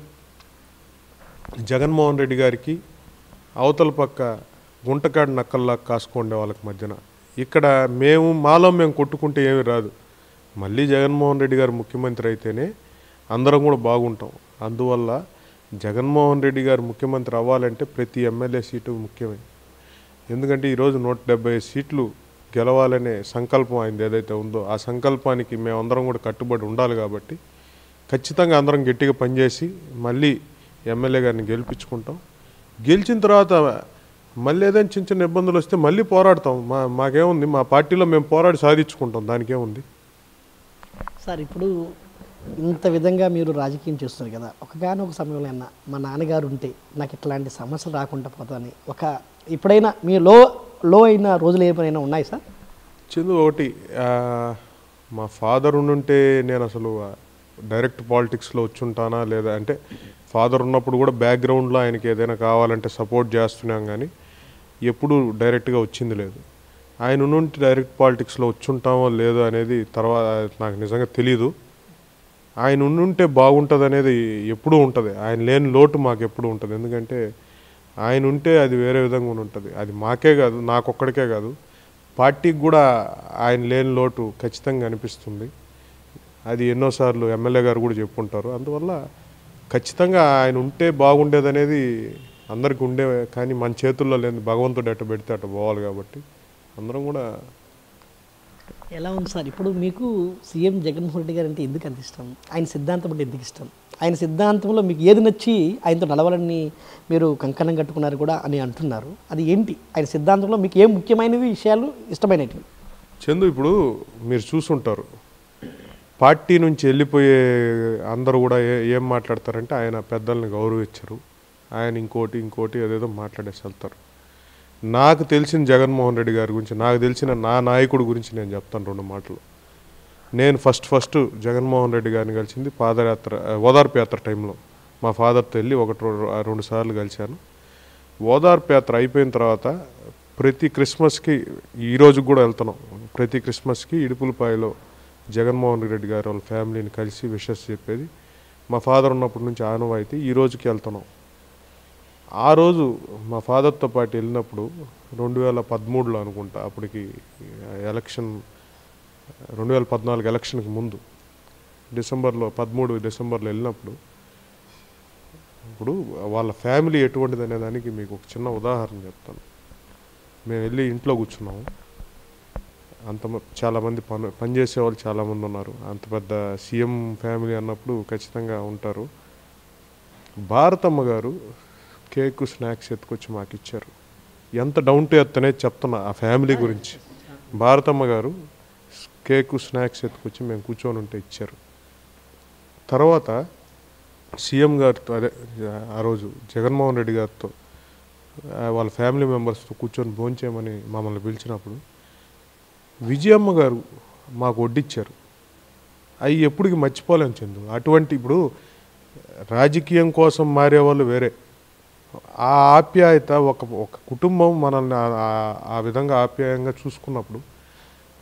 [SPEAKER 2] జగన్మోహన్ రెడ్డి గారికి అవతల పక్క గుంటకాడు నక్కల్లా కాసుకోండే వాళ్ళకి మధ్యన, ఇక్కడ మాలో మేము కొట్టుకుంటే ఏమీ రాదు. మళ్ళీ జగన్మోహన్ రెడ్డి గారు ముఖ్యమంత్రి అయితేనే అందరం కూడా బాగుంటాం. అందువల్ల జగన్మోహన్ రెడ్డి గారు ముఖ్యమంత్రి అవ్వాలంటే ప్రతి ఎమ్మెల్యే సీటు ముఖ్యమే. ఎందుకంటే ఈరోజు 175 సీట్లు గెలవాలనే సంకల్పం ఆయనది ఏదైతే ఉందో ఆ సంకల్పానికి మేమందరం కూడా కట్టుబడి ఉండాలి. కాబట్టి ఖచ్చితంగా అందరం గట్టిగా పనిచేసి మళ్ళీ ఎమ్మెల్యే గారిని గెలిపించుకుంటాం. గెలిచిన తర్వాత మళ్ళీ ఏదైనా చిన్న చిన్న ఇబ్బందులు వస్తే మళ్ళీ పోరాడతాం. మాకేముంది, మా పార్టీలో మేము పోరాడి సాధించుకుంటాం, దానికేముంది.
[SPEAKER 1] సార్ ఇప్పుడు ఇంత విధంగా మీరు రాజకీయం చేస్తున్నారు కదా, ఒకగానొక సమయంలో అయినా మా నాన్నగారు ఉంటే నాకు ఇట్లాంటి సమస్యలు రాకుండా పోతాని ఎప్పుడైనా మీ లో అయిన రోజులు ఏమైనా ఉన్నాయి సార్?
[SPEAKER 2] చందు, ఒకటి మా ఫాదర్ ఉండుంటే నేను అసలు డైరెక్ట్ పాలిటిక్స్లో వచ్చుంటానా లేదా అంటే, ఫాదర్ ఉన్నప్పుడు కూడా బ్యాక్గ్రౌండ్లో ఆయనకి ఏదైనా కావాలంటే సపోర్ట్ చేస్తున్నాం, కానీ ఎప్పుడు డైరెక్ట్గా వచ్చింది లేదు. ఆయన నుండి డైరెక్ట్ పాలిటిక్స్లో వచ్చుంటామో లేదో అనేది తర్వాత నాకు నిజంగా తెలీదు. ఆయన ఉండుంటే బాగుంటుంది అనేది ఎప్పుడూ ఉంటుంది. ఆయన లేని లోటు మాకు ఎప్పుడూ ఉంటుంది. ఎందుకంటే ఆయన ఉంటే అది వేరే విధంగా ఉంటుంది. అది మాకే కాదు, నాకొక్కడికే కాదు, పార్టీకి కూడా ఆయన లేని లోటు ఖచ్చితంగా అనిపిస్తుంది. అది ఎన్నోసార్లు ఎమ్మెల్యే గారు కూడా చెప్పుంటారు. అందువల్ల ఖచ్చితంగా ఆయన ఉంటే బాగుండేది అనేది అందరికీ ఉండే, కానీ మన చేతుల్లో లేని భగవంతుడు ఎట్ట పెడితే అట్ట పోవాలి. కాబట్టి అందరం కూడా.
[SPEAKER 1] ఎలా ఉంది సార్ ఇప్పుడు మీకు సీఎం జగన్మోహన్ రెడ్డి గారు అంటే ఎందుకు అంత ఇష్టం? ఆయన సిద్ధాంతం అంటే ఎందుకు ఇష్టం? ఆయన సిద్ధాంతంలో మీకు ఏది నచ్చి ఆయనతో నడవాలని మీరు కంకణం కట్టుకున్నారు కూడా అని అంటున్నారు, అది ఏంటి? ఆయన సిద్ధాంతంలో మీకు ఏం ముఖ్యమైనవి విషయాలు ఇష్టమైనవి?
[SPEAKER 2] చందు, ఇప్పుడు మీరు చూసుంటారు, పార్టీ నుంచి వెళ్ళిపోయే అందరూ కూడా ఏం మాట్లాడతారంటే ఆయన పెద్దల్ని గౌరవించరు, ఆయన ఇంకోటి ఏదేదో మాట్లాడేసి వెళ్తారు. నాకు తెలిసిన జగన్మోహన్ రెడ్డి గారి గురించి, నాకు తెలిసిన నా నాయకుడి గురించి నేను చెప్తాను 2 మాటలు. నేను ఫస్ట్ జగన్మోహన్ రెడ్డి గారిని కలిసింది పాదయాత్ర, ఓదార్పు యాత్ర టైంలో. మా ఫాదర్తో వెళ్ళి 1-2 సార్లు కలిశాను. ఓదార్పు యాత్ర అయిపోయిన తర్వాత ప్రతి క్రిస్మస్కి, ఈరోజు కూడా వెళ్తున్నాం, ప్రతి క్రిస్మస్కి ఇడుపులపాయలో జగన్మోహన్ రెడ్డి గారు వాళ్ళ ఫ్యామిలీని కలిసి విషెస్ చెప్పేది మా ఫాదర్ ఉన్నప్పటి నుంచి ఆనవాయితీ. ఈ రోజుకి వెళ్తున్నాం. ఆ రోజు మా ఫాదర్తో పాటు వెళ్ళినప్పుడు 2013లో అనుకుంటా, అప్పటికి ఎలక్షన్ 2014 ఎలక్షన్కి ముందు 13 డిసెంబర్లో వెళ్ళినప్పుడు, ఇప్పుడు వాళ్ళ ఫ్యామిలీ ఎటువంటిది అనే దానికి మీకు ఒక చిన్న ఉదాహరణ చెప్తాను. మేము వెళ్ళి ఇంట్లో కూర్చున్నాము. చాలామంది పనిచేసే వాళ్ళు చాలామంది ఉన్నారు. అంత పెద్ద సీఎం ఫ్యామిలీ అన్నప్పుడు ఖచ్చితంగా ఉంటారు. భారతమ్మ గారు కేకు స్నాక్స్ ఎత్తుకొచ్చి మాకు ఇచ్చారు. ఎంత డౌన్ టు ఎర్త్ అనేది చెప్తున్నా ఆ ఫ్యామిలీ గురించి. భారతమ్మ గారు కేకు స్నాక్స్ ఎత్తుకొచ్చి మేము కూర్చొని ఉంటే ఇచ్చారు. తర్వాత సీఎం గారితో, అదే ఆ రోజు జగన్మోహన్ రెడ్డి గారితో వాళ్ళ ఫ్యామిలీ మెంబర్స్తో కూర్చొని భోంచేయమని మమ్మల్ని పిలిచినప్పుడు విజయమ్మ గారు మాకు వడ్డిచ్చారు. అవి ఎప్పటికి మర్చిపోలేం చందు. అటువంటి, ఇప్పుడు రాజకీయం కోసం మారేవాళ్ళు వేరే, ఆ ఆప్యాయత, ఒక కుటుంబం మనల్ని ఆ విధంగా ఆప్యాయంగా చూసుకున్నప్పుడు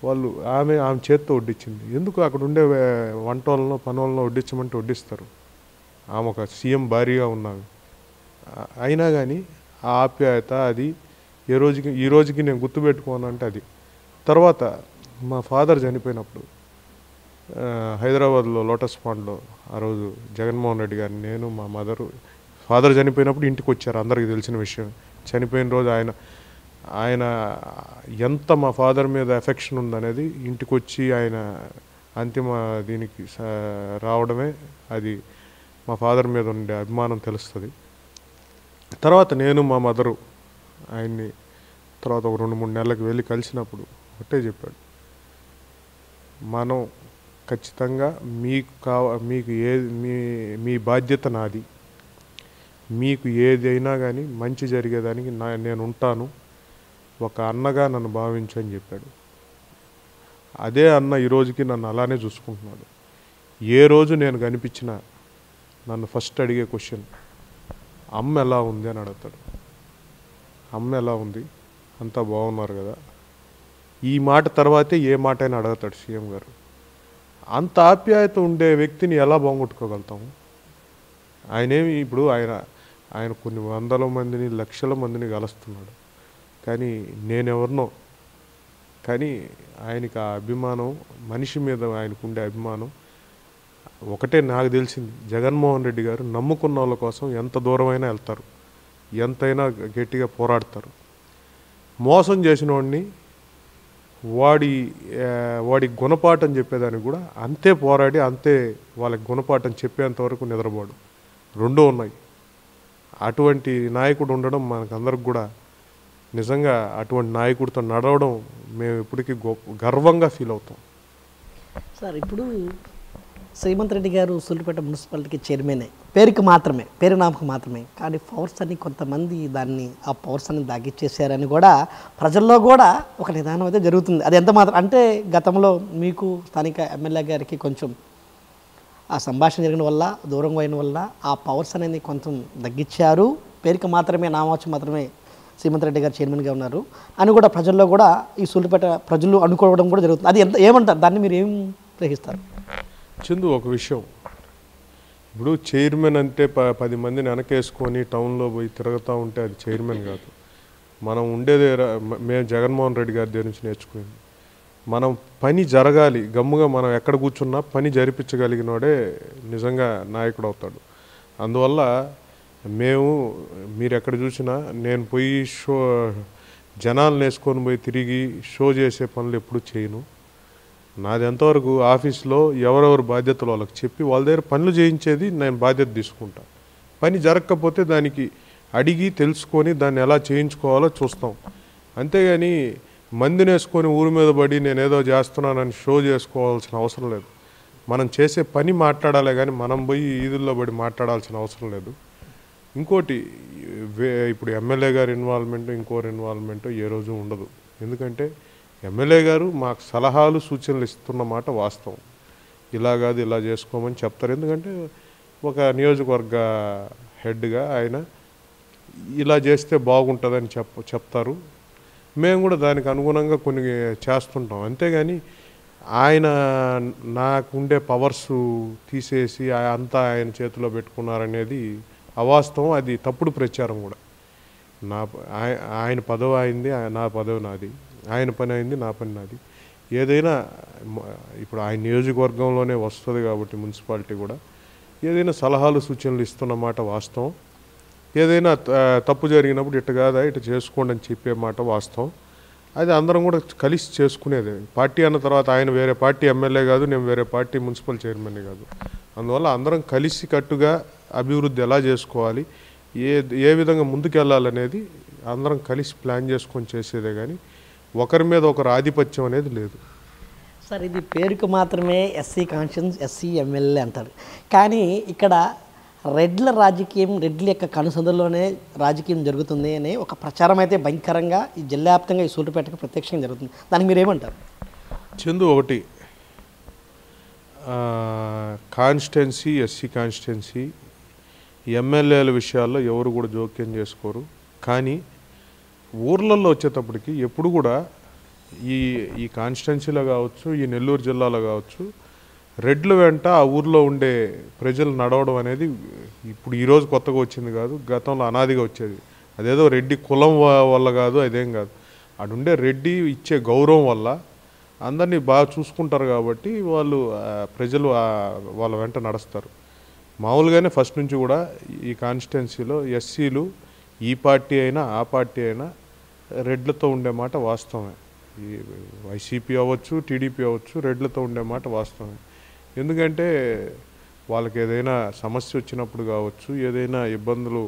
[SPEAKER 2] వాళ్ళు ఆమె చేత్తో వడ్డించింది. ఎందుకు అక్కడ ఉండే వంటోళ్ళను పనులను వడ్డించమంటే వడ్డిస్తారు. ఆమె ఒక సీఎం భారీగా ఉన్నాను, అయినా కానీ ఆ ఆప్యాయత అది ఈ రోజుకి నేను గుర్తుపెట్టుకోనంటే అది. తర్వాత మా ఫాదర్ చనిపోయినప్పుడు హైదరాబాద్లో లోటస్ పాండ్లో ఆ రోజు జగన్మోహన్ రెడ్డి గారిని, నేను, మా మదరు, ఫాదర్ చనిపోయినప్పుడు ఇంటికి వచ్చారు. అందరికీ తెలిసిన విషయం. చనిపోయిన రోజు ఆయన ఎంత మా ఫాదర్ మీద ఎఫెక్షన్ ఉందనేది ఇంటికి వచ్చి ఆయన అంతిమ దీనికి రావడమే అది మా ఫాదర్ మీద ఉండే అభిమానం తెలుస్తుంది. తర్వాత నేను, మా మదరు ఆయన్ని తర్వాత ఒక 2-3 నెలలకు వెళ్ళి కలిసినప్పుడు ఒకటే చెప్పాడు, మనం ఖచ్చితంగా మీకు మీ బాధ్యత నాది, మీకు ఏదైనా కానీ మంచి జరిగేదానికి నేను ఉంటాను, ఒక అన్నగా నన్ను భావించు అని చెప్పాడు. అదే అన్న ఈ రోజుకి నన్ను అలానే చూసుకుంటున్నాడు. ఏ రోజు నేను కనిపించినా నన్ను ఫస్ట్ అడిగే క్వశ్చన్, అమ్మ ఎలా ఉంది అని అడుగుతాడు. అమ్మ ఎలా ఉంది, అంతా బాగున్నారు కదా, ఈ మాట తర్వాతే ఏ మాట అయినా అడుగుతాడు సీఎం గారు. అంత ఆప్యాయత ఉండే వ్యక్తిని ఎలా బాగుంట్టుకోగలుగుతాము? ఆయనేమి ఇప్పుడు ఆయన కొన్ని వందల మందిని, లక్షల మందిని కలుస్తున్నాడు, కానీ నేనెవరినో, కానీ ఆయనకి ఆ అభిమానం, మనిషి మీద ఆయనకు ఉండే అభిమానం ఒకటే నాకు తెలిసింది. జగన్మోహన్ రెడ్డి గారు నమ్ముకున్న వాళ్ళ కోసం ఎంత దూరమైనా వెళ్తారు, ఎంతైనా గట్టిగా పోరాడతారు. మోసం చేసిన వాడిని వాడి గుణపాఠం చెప్పేదానికి కూడా అంతే పోరాడి, అంతే వాళ్ళకి గుణపాఠం చెప్పేంత వరకు నిద్రపోడు. రెండూ ఉన్నాయి. అటువంటి నాయకుడు ఉండడం మనకందరికి కూడా నిజంగా అటువంటి నాయకుడితో నడవడం మేము ఇప్పటికీ గర్వంగా ఫీల్ అవుతాం.
[SPEAKER 1] సార్ ఇప్పుడు శ్రీమంత్ రెడ్డి గారు సూళ్ళూరుపేట మున్సిపాలిటీకి చైర్మనే, పేరుకి మాత్రమే, పేరునామకు మాత్రమే, కానీ పవర్స్ అని కొంతమంది దాన్ని ఆ పవర్స్ అని దాగిచ్చేసారని కూడా ప్రజల్లో కూడా ఒక నిదానం అయితే జరుగుతుంది. అది ఎంత మాత్రం అంటే గతంలో మీకు స్థానిక ఎమ్మెల్యే గారికి కొంచెం ఆ సంభాషణ జరిగిన వల్ల, దూరంగా అయిన వల్ల ఆ పవర్స్ అనేది కొంచెం తగ్గించారు, పేరుకి మాత్రమే, నామవచ్చు మాత్రమే శ్రీమంత్ రెడ్డి గారు చైర్మన్గా ఉన్నారు అని కూడా ప్రజల్లో కూడా ఈ సూళ్ళూరుపేట ప్రజలు అనుకోవడం కూడా జరుగుతుంది. అది ఎంత ఏమంటారు, దాన్ని మీరు ఏం గ్రహిస్తారు?
[SPEAKER 2] చందు, ఒక విషయం, ఇప్పుడు చైర్మన్ అంటే 10 మందిని వెనకేసుకొని టౌన్లో పోయి తిరుగుతూ ఉంటే అది చైర్మన్ కాదు. మనం ఉండేదే మేము జగన్మోహన్ రెడ్డి గారి దగ్గర నుంచి నేర్చుకుంది, మనం పని జరగాలి, గమ్ముగా మనం ఎక్కడ కూర్చున్నా పని జరిపించగలిగినోడే నిజంగా నాయకుడు అవుతాడు. అందువల్ల మీరు ఎక్కడ చూసినా నేను పోయి జనాలను వేసుకొని పోయి తిరిగి షో చేసే పనులు ఎప్పుడు చేయను. నాది ఎంతవరకు ఆఫీస్లో ఎవరెవరు బాధ్యతలు వాళ్ళకి చెప్పి వాళ్ళ దగ్గర పనులు చేయించేది నేను బాధ్యత తీసుకుంటా. పని జరగకపోతే దానికి అడిగి తెలుసుకొని దాన్ని ఎలా చేయించుకోవాలో చూస్తాం. అంతేగాని మందిని వేసుకొని ఊరి మీద పడి నేనేదో చేస్తున్నానని షో చేసుకోవాల్సిన అవసరం లేదు. మనం చేసే పని మాట్లాడాలి కానీ మనం పోయి ఈదుల్లో పడి మాట్లాడాల్సిన అవసరం లేదు. ఇంకోటి, ఇప్పుడు ఎమ్మెల్యే గారి ఇన్వాల్వ్మెంట్, ఇంకోరి ఇన్వాల్వ్మెంట్ ఏ రోజు ఉండదు. ఎందుకంటే ఎమ్మెల్యే గారు మాకు సలహాలు సూచనలు ఇస్తున్న మాట వాస్తవం. ఇలా కాదు ఇలా చేసుకోమని చెప్తారు. ఎందుకంటే ఒక నియోజకవర్గ హెడ్గా ఆయన ఇలా చేస్తే బాగుంటుందని చెప్తారు. మేము కూడా దానికి అనుగుణంగా కొన్ని చేస్తుంటాం. అంతేగాని ఆయన నాకుండే పవర్స్ తీసేసి అంతా ఆయన చేతిలో పెట్టుకున్నారనేది అవాస్తవం, అది తప్పుడు ప్రచారం కూడా. ఆయన పదవి అయింది, నా పదవి నాది, ఆయన పని అయింది, నా పని నాది. ఏదైనా ఇప్పుడు ఆయన నియోజకవర్గంలోనే వస్తుంది కాబట్టి మున్సిపాలిటీ కూడా ఏదైనా సలహాలు సూచనలు ఇస్తున్నమాట వాస్తవం. ఏదైనా తప్పు జరిగినప్పుడు ఇటు కాదా ఇటు చేసుకోండి అని చెప్పే మాట వాస్తవం. అది అందరం కూడా కలిసి చేసుకునేది. పార్టీ అన్న తర్వాత ఆయన వేరే పార్టీ ఎమ్మెల్యే కాదు, నేను వేరే పార్టీ మున్సిపల్ చైర్మన్ కాదు. అందువల్ల అందరం కలిసి కట్టుగా అభివృద్ధి ఎలా చేసుకోవాలి, ఏ విధంగా ముందుకెళ్ళాలనేది అందరం కలిసి ప్లాన్ చేసుకొని చేసేదే కానీ ఒకరి మీద ఒకరు ఆధిపత్యం అనేది లేదు.
[SPEAKER 1] సార్, ఇది పేరుకు మాత్రమే ఎస్సీ కాన్స్టిట్యూన్స్, ఎస్సీ ఎమ్మెల్యే అంటారు, కానీ ఇక్కడ రెడ్ల రాజకీయం, రెడ్ల యొక్క కనుసందులోనే రాజకీయం జరుగుతుంది అనే ఒక ప్రచారం అయితే భయంకరంగా ఈ జిల్లా వ్యాప్తంగా ఈ సూళ్ళూరుపేటకు ప్రత్యక్షంగా జరుగుతుంది. దానికి మీరేమంటారు?
[SPEAKER 2] చందు, ఒకటి, కాన్స్టిట్యున్సీ, ఎస్సీ కాన్స్టిట్యున్సీ ఎమ్మెల్యేల విషయాల్లో ఎవరు కూడా జోక్యం చేసుకోరు. కానీ ఊర్లలో వచ్చేటప్పటికి ఎప్పుడు కూడా ఈ కాన్స్టిట్యున్సీలో కావచ్చు, ఈ నెల్లూరు జిల్లాలో కావచ్చు, రెడ్ల వెంట ఆ ఊర్లో ఉండే ప్రజలు నడవడం అనేది ఇప్పుడు ఈరోజు కొత్తగా వచ్చింది కాదు, గతంలో అనాదిగా వచ్చేది. అదేదో రెడ్డి కులం వల్ల కాదు, అదేం కాదు. అడుండే రెడ్డి ఇచ్చే గౌరవం వల్ల అందరినీ బాగా చూసుకుంటారు కాబట్టి వాళ్ళు ప్రజలు వాళ్ళ వెంట నడుస్తారు. మామూలుగానే ఫస్ట్ నుంచి కూడా ఈ కాన్స్టిట్యున్సీలో ఎస్సీలు ఈ పార్టీ అయినా ఆ పార్టీ అయినా రెడ్లతో ఉండే మాట వాస్తవమే. ఈ వైసీపీ అవ్వచ్చు, టీడీపీ అవ్వచ్చు, రెడ్లతో ఉండే మాట వాస్తవమే. ఎందుకంటే వాళ్ళకి ఏదైనా సమస్య వచ్చినప్పుడు కావచ్చు, ఏదైనా ఇబ్బందులు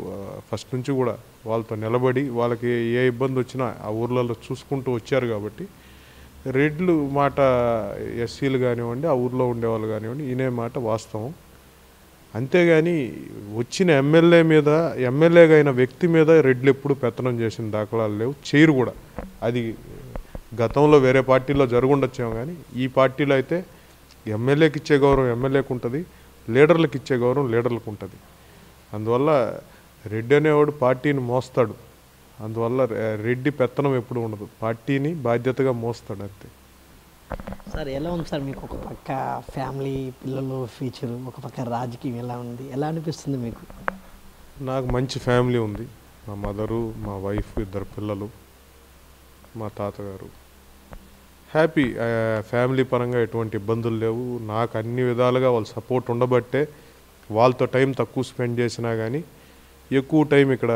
[SPEAKER 2] ఫస్ట్ నుంచి కూడా వాళ్ళతో నిలబడి వాళ్ళకి ఏ ఇబ్బంది వచ్చినా ఆ ఊర్లలో చూసుకుంటూ వచ్చారు కాబట్టి రెడ్లు మాట ఎస్సీలు కానివ్వండి, ఆ ఊర్లో ఉండేవాళ్ళు కానివ్వండి, ఈయనే మాట వాస్తవం. అంతేగాని వచ్చిన ఎమ్మెల్యేగా అయిన వ్యక్తి మీద రెడ్లు ఎప్పుడు పెత్తనం చేసిన దాఖలాలు లేవు, చేయరు కూడా. అది గతంలో వేరే పార్టీలో జరుగుండొచ్చాము, కానీ ఈ పార్టీలో అయితే ఎమ్మెల్యేకి ఇచ్చే గౌరవం ఎమ్మెల్యేకి ఉంటుంది, లీడర్లకు ఇచ్చే గౌరవం లీడర్లకు ఉంటుంది. అందువల్ల రెడ్డి అనేవాడు పార్టీని మోస్తాడు. అందువల్ల రెడ్డి పెత్తనం ఎప్పుడు ఉండదు, పార్టీని బాధ్యతగా మోస్తాడు అంతే.
[SPEAKER 1] సార్, ఎలా ఉంది సార్ మీకు? ఒక పక్క ఫ్యామిలీ, పిల్లలు, ఫ్యూచర్, ఒక పక్క రాజకీయం ఎలా ఉంది, ఎలా అనిపిస్తుంది మీకు?
[SPEAKER 2] నాకు మంచి ఫ్యామిలీ ఉంది. మా మదరు, మా వైఫ్, 2 పిల్లలు, మా తాతగారు. హ్యాపీ. ఫ్యామిలీ పరంగా ఎటువంటి ఇబ్బందులు లేవు. నాకు అన్ని విధాలుగా వాళ్ళ సపోర్ట్ ఉండబట్టే వాళ్ళతో టైం తక్కువ స్పెండ్ చేసినా కానీ ఎక్కువ టైం ఇక్కడ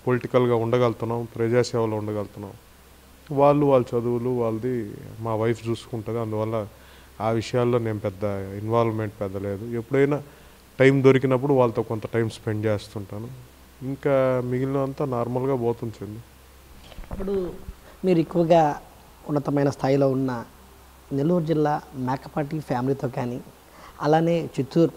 [SPEAKER 2] పొలిటికల్గా ఉండగలుగుతున్నాం, ప్రజాసేవలో ఉండగలుగుతున్నాం. వాళ్ళ చదువులు వాళ్ళది మా వైఫ్ చూసుకుంటుంది. అందువల్ల ఆ విషయాల్లో నేను పెద్ద ఇన్వాల్వ్మెంట్ పెద్ద లేదు. ఎప్పుడైనా టైం దొరికినప్పుడు వాళ్ళతో కొంత టైం స్పెండ్ చేస్తుంటాను. ఇంకా మిగిలినంతా నార్మల్గా పోతుంది.
[SPEAKER 1] ఇప్పుడు మీరు ఎక్కువగా ఉన్నతమైన స్థాయిలో ఉన్న నెల్లూరు జిల్లా మేకపాటి ఫ్యామిలీతో కానీ అలానే చిత్తూరు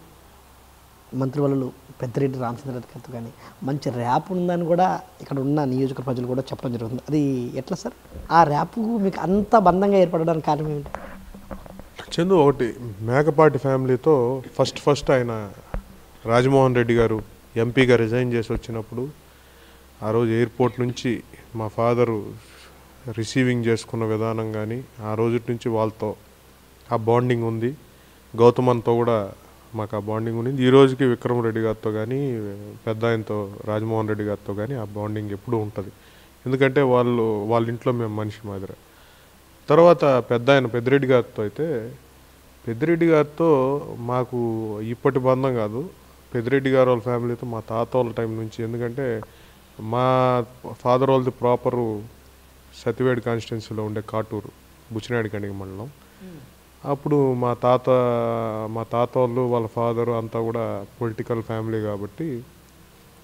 [SPEAKER 1] మంత్రివర్యులు పెద్దిరెడ్డి రామచంద్రరెడ్డి గారితో కానీ మంచి ర్యాప్ ఉందని కూడా ఇక్కడ ఉన్న నియోజక ప్రజలు కూడా చెప్పడం జరుగుతుంది. అది ఎట్లా సార్? ఆ ర్యాప్ మీకు అంత బంధంగా ఏర్పడడానికి కారణం ఏమిటి?
[SPEAKER 2] చందు, ఒకటి మేకపాటి ఫ్యామిలీతో ఫస్ట్ ఆయన రాజమోహన్ రెడ్డి గారు ఎంపీగా రిజైన్ చేసి వచ్చినప్పుడు ఆ రోజు ఎయిర్పోర్ట్ నుంచి మా ఫాదరు రిసీవింగ్ చేసుకున్న విధానం కానీ ఆ రోజు నుంచి వాళ్ళతో ఆ బాండింగ్ ఉంది. గౌతమన్తో కూడా మాకు ఆ బాండింగ్ ఉంది. ఈ రోజుకి విక్రమ్ రెడ్డి గారితో కానీ పెద్ద ఆయనతో రాజమోహన్ రెడ్డి గారితో కానీ ఆ బాండింగ్ ఎప్పుడూ ఉంటుంది. ఎందుకంటే వాళ్ళ ఇంట్లో మేము మనిషి మాదిరి. తర్వాత పెద్ద ఆయన పెద్దిరెడ్డి గారితో అయితే పెద్దిరెడ్డి గారితో మాకు ఇప్పటి బంధం కాదు. పెద్దిరెడ్డి గారు వాళ్ళ ఫ్యామిలీతో మా తాత వాళ్ళ టైం నుంచి, ఎందుకంటే మా ఫాదర్ వాళ్ళది ప్రాపరు సతివేడు కాన్స్టిట్యున్సీలో ఉండే కాటూరు బుచ్చినాయుడు కండిగ మండలం. అప్పుడు మా తాత వాళ్ళు వాళ్ళ ఫాదరు అంతా కూడా పొలిటికల్ ఫ్యామిలీ కాబట్టి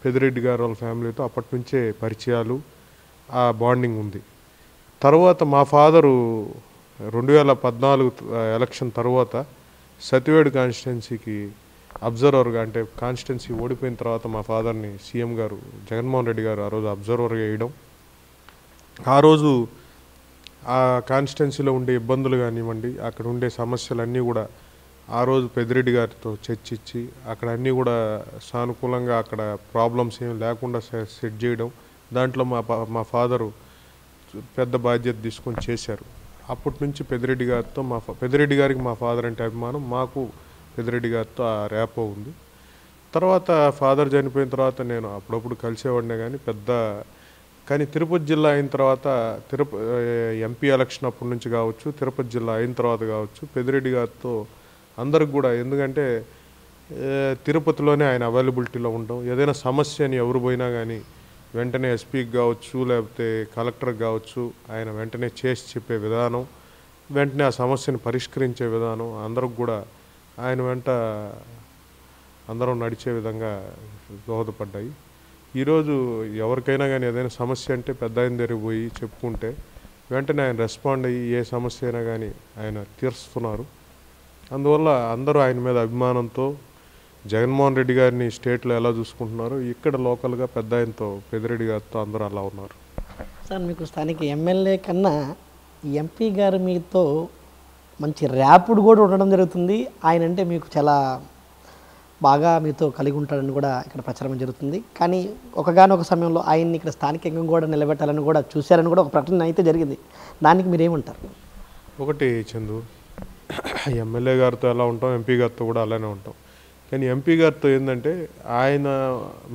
[SPEAKER 2] పెద్దిరెడ్డి గారు వాళ్ళ ఫ్యామిలీతో అప్పటి నుంచే పరిచయాలు, ఆ బాండింగ్ ఉంది. తర్వాత మా ఫాదరు 2014 ఎలక్షన్ తర్వాత సతివేడు కాన్స్టిట్యున్సీకి అబ్జర్వర్గా, అంటే కాన్స్టిట్యున్సీ ఓడిపోయిన తర్వాత మా ఫాదర్ని సీఎం గారు జగన్మోహన్ రెడ్డి గారు ఆ రోజు అబ్జర్వర్గా వేయడం, ఆ రోజు ఆ కాన్స్టిట్యున్సీలో ఉండే ఇబ్బందులు కానివ్వండి, అక్కడ ఉండే సమస్యలన్నీ కూడా ఆ రోజు పెద్దిరెడ్డి గారితో చర్చించి అక్కడ అన్నీ కూడా సానుకూలంగా అక్కడ ప్రాబ్లమ్స్ ఏమి లేకుండా సెట్ చేయడం, దాంట్లో మా ఫాదరు పెద్ద బాధ్యత తీసుకొని చేశారు. అప్పటి నుంచి పెద్దిరెడ్డి గారితో పెద్దిరెడ్డి గారికి మా ఫాదర్ అంటే అభిమానం, మాకు పెద్దిరెడ్డి గారితో ఆ ర్యాపో ఉంది. తర్వాత ఫాదర్ చనిపోయిన తర్వాత నేను అప్పుడప్పుడు కలిసేవాడినే కానీ తిరుపతి జిల్లా అయిన తర్వాత ఎంపీ ఎలక్షన్ అప్పటి నుంచి కావచ్చు, తిరుపతి జిల్లా అయిన తర్వాత కావచ్చు, పెద్దిరెడ్డి గారితో అందరికి కూడా, ఎందుకంటే తిరుపతిలోనే ఆయన అవైలబిలిటీలో ఉండడం, ఏదైనా సమస్య అని ఎవరు పోయినా కానీ వెంటనే ఎస్పీకి కావచ్చు లేకపోతే కలెక్టర్కి కావచ్చు ఆయన వెంటనే చేసి చెప్పే విధానం, వెంటనే ఆ సమస్యను పరిష్కరించే విధానం, అందరికి కూడా ఆయన వెంట అందరం నడిచే విధంగా దోహదపడ్డాయి. ఈరోజు ఎవరికైనా కానీ ఏదైనా సమస్య అంటే పెద్ద ఆయన దగ్గరికి పోయి చెప్పుకుంటే వెంటనే ఆయన రెస్పాండ్ అయ్యి ఏ సమస్య అయినా కానీ ఆయన తీరుస్తున్నారు. అందువల్ల అందరూ ఆయన మీద అభిమానంతో జగన్మోహన్ రెడ్డి గారిని స్టేట్లో ఎలా చూసుకుంటున్నారు, ఇక్కడ లోకల్గా పెద్ద ఆయనతో పెద్దిరెడ్డి గారితో అందరూ అలా ఉన్నారు.
[SPEAKER 1] సార్, మీకు స్థానిక ఎమ్మెల్యే కన్నా ఎంపీ గారు మీతో మంచి ర్యాపుడ్ కూడా ఉండడం జరుగుతుంది. ఆయన అంటే మీకు చాలా బాగా మీతో కలిగి ఉంటాడని కూడా ఇక్కడ ప్రచారం జరుగుతుంది. కానీ ఒకగానొక సమయంలో ఆయన్ని ఇక్కడ స్థానికంగా కూడా నిలబెట్టాలని కూడా చూశారని కూడా ఒక ప్రకటన అయితే జరిగింది. దానికి మీరేమంటారు?
[SPEAKER 2] ఒకటి చందు, ఎమ్మెల్యే గారితో ఎలా ఉంటాం, ఎంపీ గారితో కూడా అలానే ఉంటాం. కానీ ఎంపీ గారితో ఏంటంటే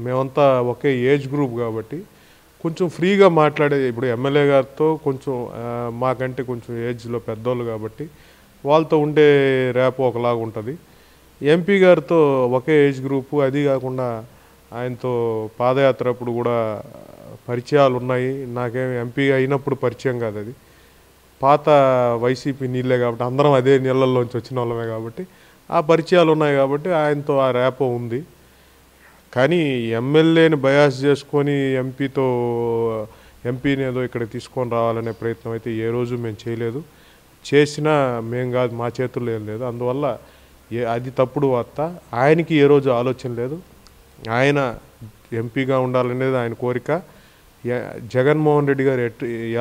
[SPEAKER 2] మేమంతా ఒకే ఏజ్ గ్రూప్ కాబట్టి కొంచెం ఫ్రీగా మాట్లాడే, ఇప్పుడు ఎమ్మెల్యే గారితో కొంచెం మాకంటే కొంచెం ఏజ్లో పెద్దోళ్ళు కాబట్టి వాళ్ళతో ఉండే ర్యాప్ ఒకలాగా ఉంటుంది. ఎంపీ గారితో ఒకే ఏజ్ గ్రూపు, అది కాకుండా ఆయనతో పాదయాత్ర అప్పుడు కూడా పరిచయాలు ఉన్నాయి. నాకేం ఎంపీ అయినప్పుడు పరిచయం కాదు, అది పాత వైసీపీ నీళ్ళే కాబట్టి అందరం అదే నీళ్ళల్లోంచి వచ్చిన వాళ్ళమే కాబట్టి ఆ పరిచయాలు ఉన్నాయి కాబట్టి ఆయనతో ఆ ర్యాపో ఉంది. కానీ ఎమ్మెల్యేని బయాస్ చేసుకొని ఎంపీని ఏదో ఇక్కడ తీసుకొని రావాలనే ప్రయత్నం అయితే ఏ రోజు మేము చేయలేదు. చేసినా మేము కాదు, మా చేతుల్లో ఏం లేదు. అందువల్ల అది తప్పుడు వార్త. ఆయనకి ఏ రోజు ఆలోచన లేదు. ఆయన ఎంపీగా ఉండాలనేది ఆయన కోరిక. జగన్మోహన్ రెడ్డి గారు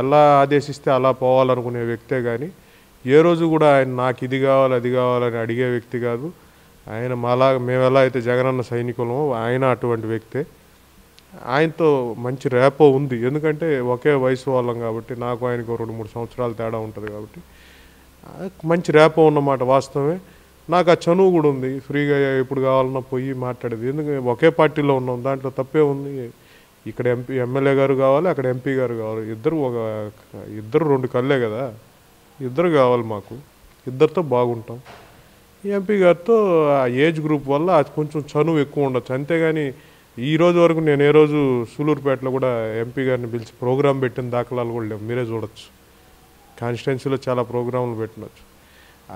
[SPEAKER 2] ఎలా ఆదేశిస్తే అలా పోవాలనుకునే వ్యక్తే కానీ ఏ రోజు కూడా ఆయన నాకు ఇది కావాలి అది కావాలని అడిగే వ్యక్తి కాదు. ఆయన మేము ఎలా అయితే జగనన్న సైనికులమో ఆయన అటువంటి వ్యక్తే. ఆయనతో మంచి ర్యాపో ఉంది, ఎందుకంటే ఒకే వయసు వాళ్ళం కాబట్టి, నాకు ఆయనకు 2-3 సంవత్సరాలు తేడా ఉంటుంది కాబట్టి మంచి ర్యాపో ఉన్నమాట వాస్తవమే. నాకు ఆ చనువు కూడా ఉంది, ఫ్రీగా ఎప్పుడు కావాలన్నా పోయి మాట్లాడేది. ఎందుకంటే ఒకే పార్టీలో ఉన్నాం, దాంట్లో తప్పే ఉంది. ఇక్కడ ఎమ్మెల్యే గారు కావాలి, అక్కడ ఎంపీ గారు కావాలి, ఇద్దరు 2 కళ్ళే కదా, ఇద్దరు కావాలి మాకు, ఇద్దరితో బాగుంటాం. ఎంపీ గారితో ఆ ఏజ్ గ్రూప్ వల్ల అది కొంచెం చనువు ఎక్కువ ఉండొచ్చు, అంతేగాని ఈ రోజు వరకు నేను ఏ రోజు సూలూరుపేటలో కూడా ఎంపీ గారిని పిలిచి ప్రోగ్రాం పెట్టిన దాఖలాలు కూడా లేవు. మీరే చూడొచ్చు, కాన్స్టిట్యున్సీలో చాలా ప్రోగ్రాంలు పెట్టినచ్చు.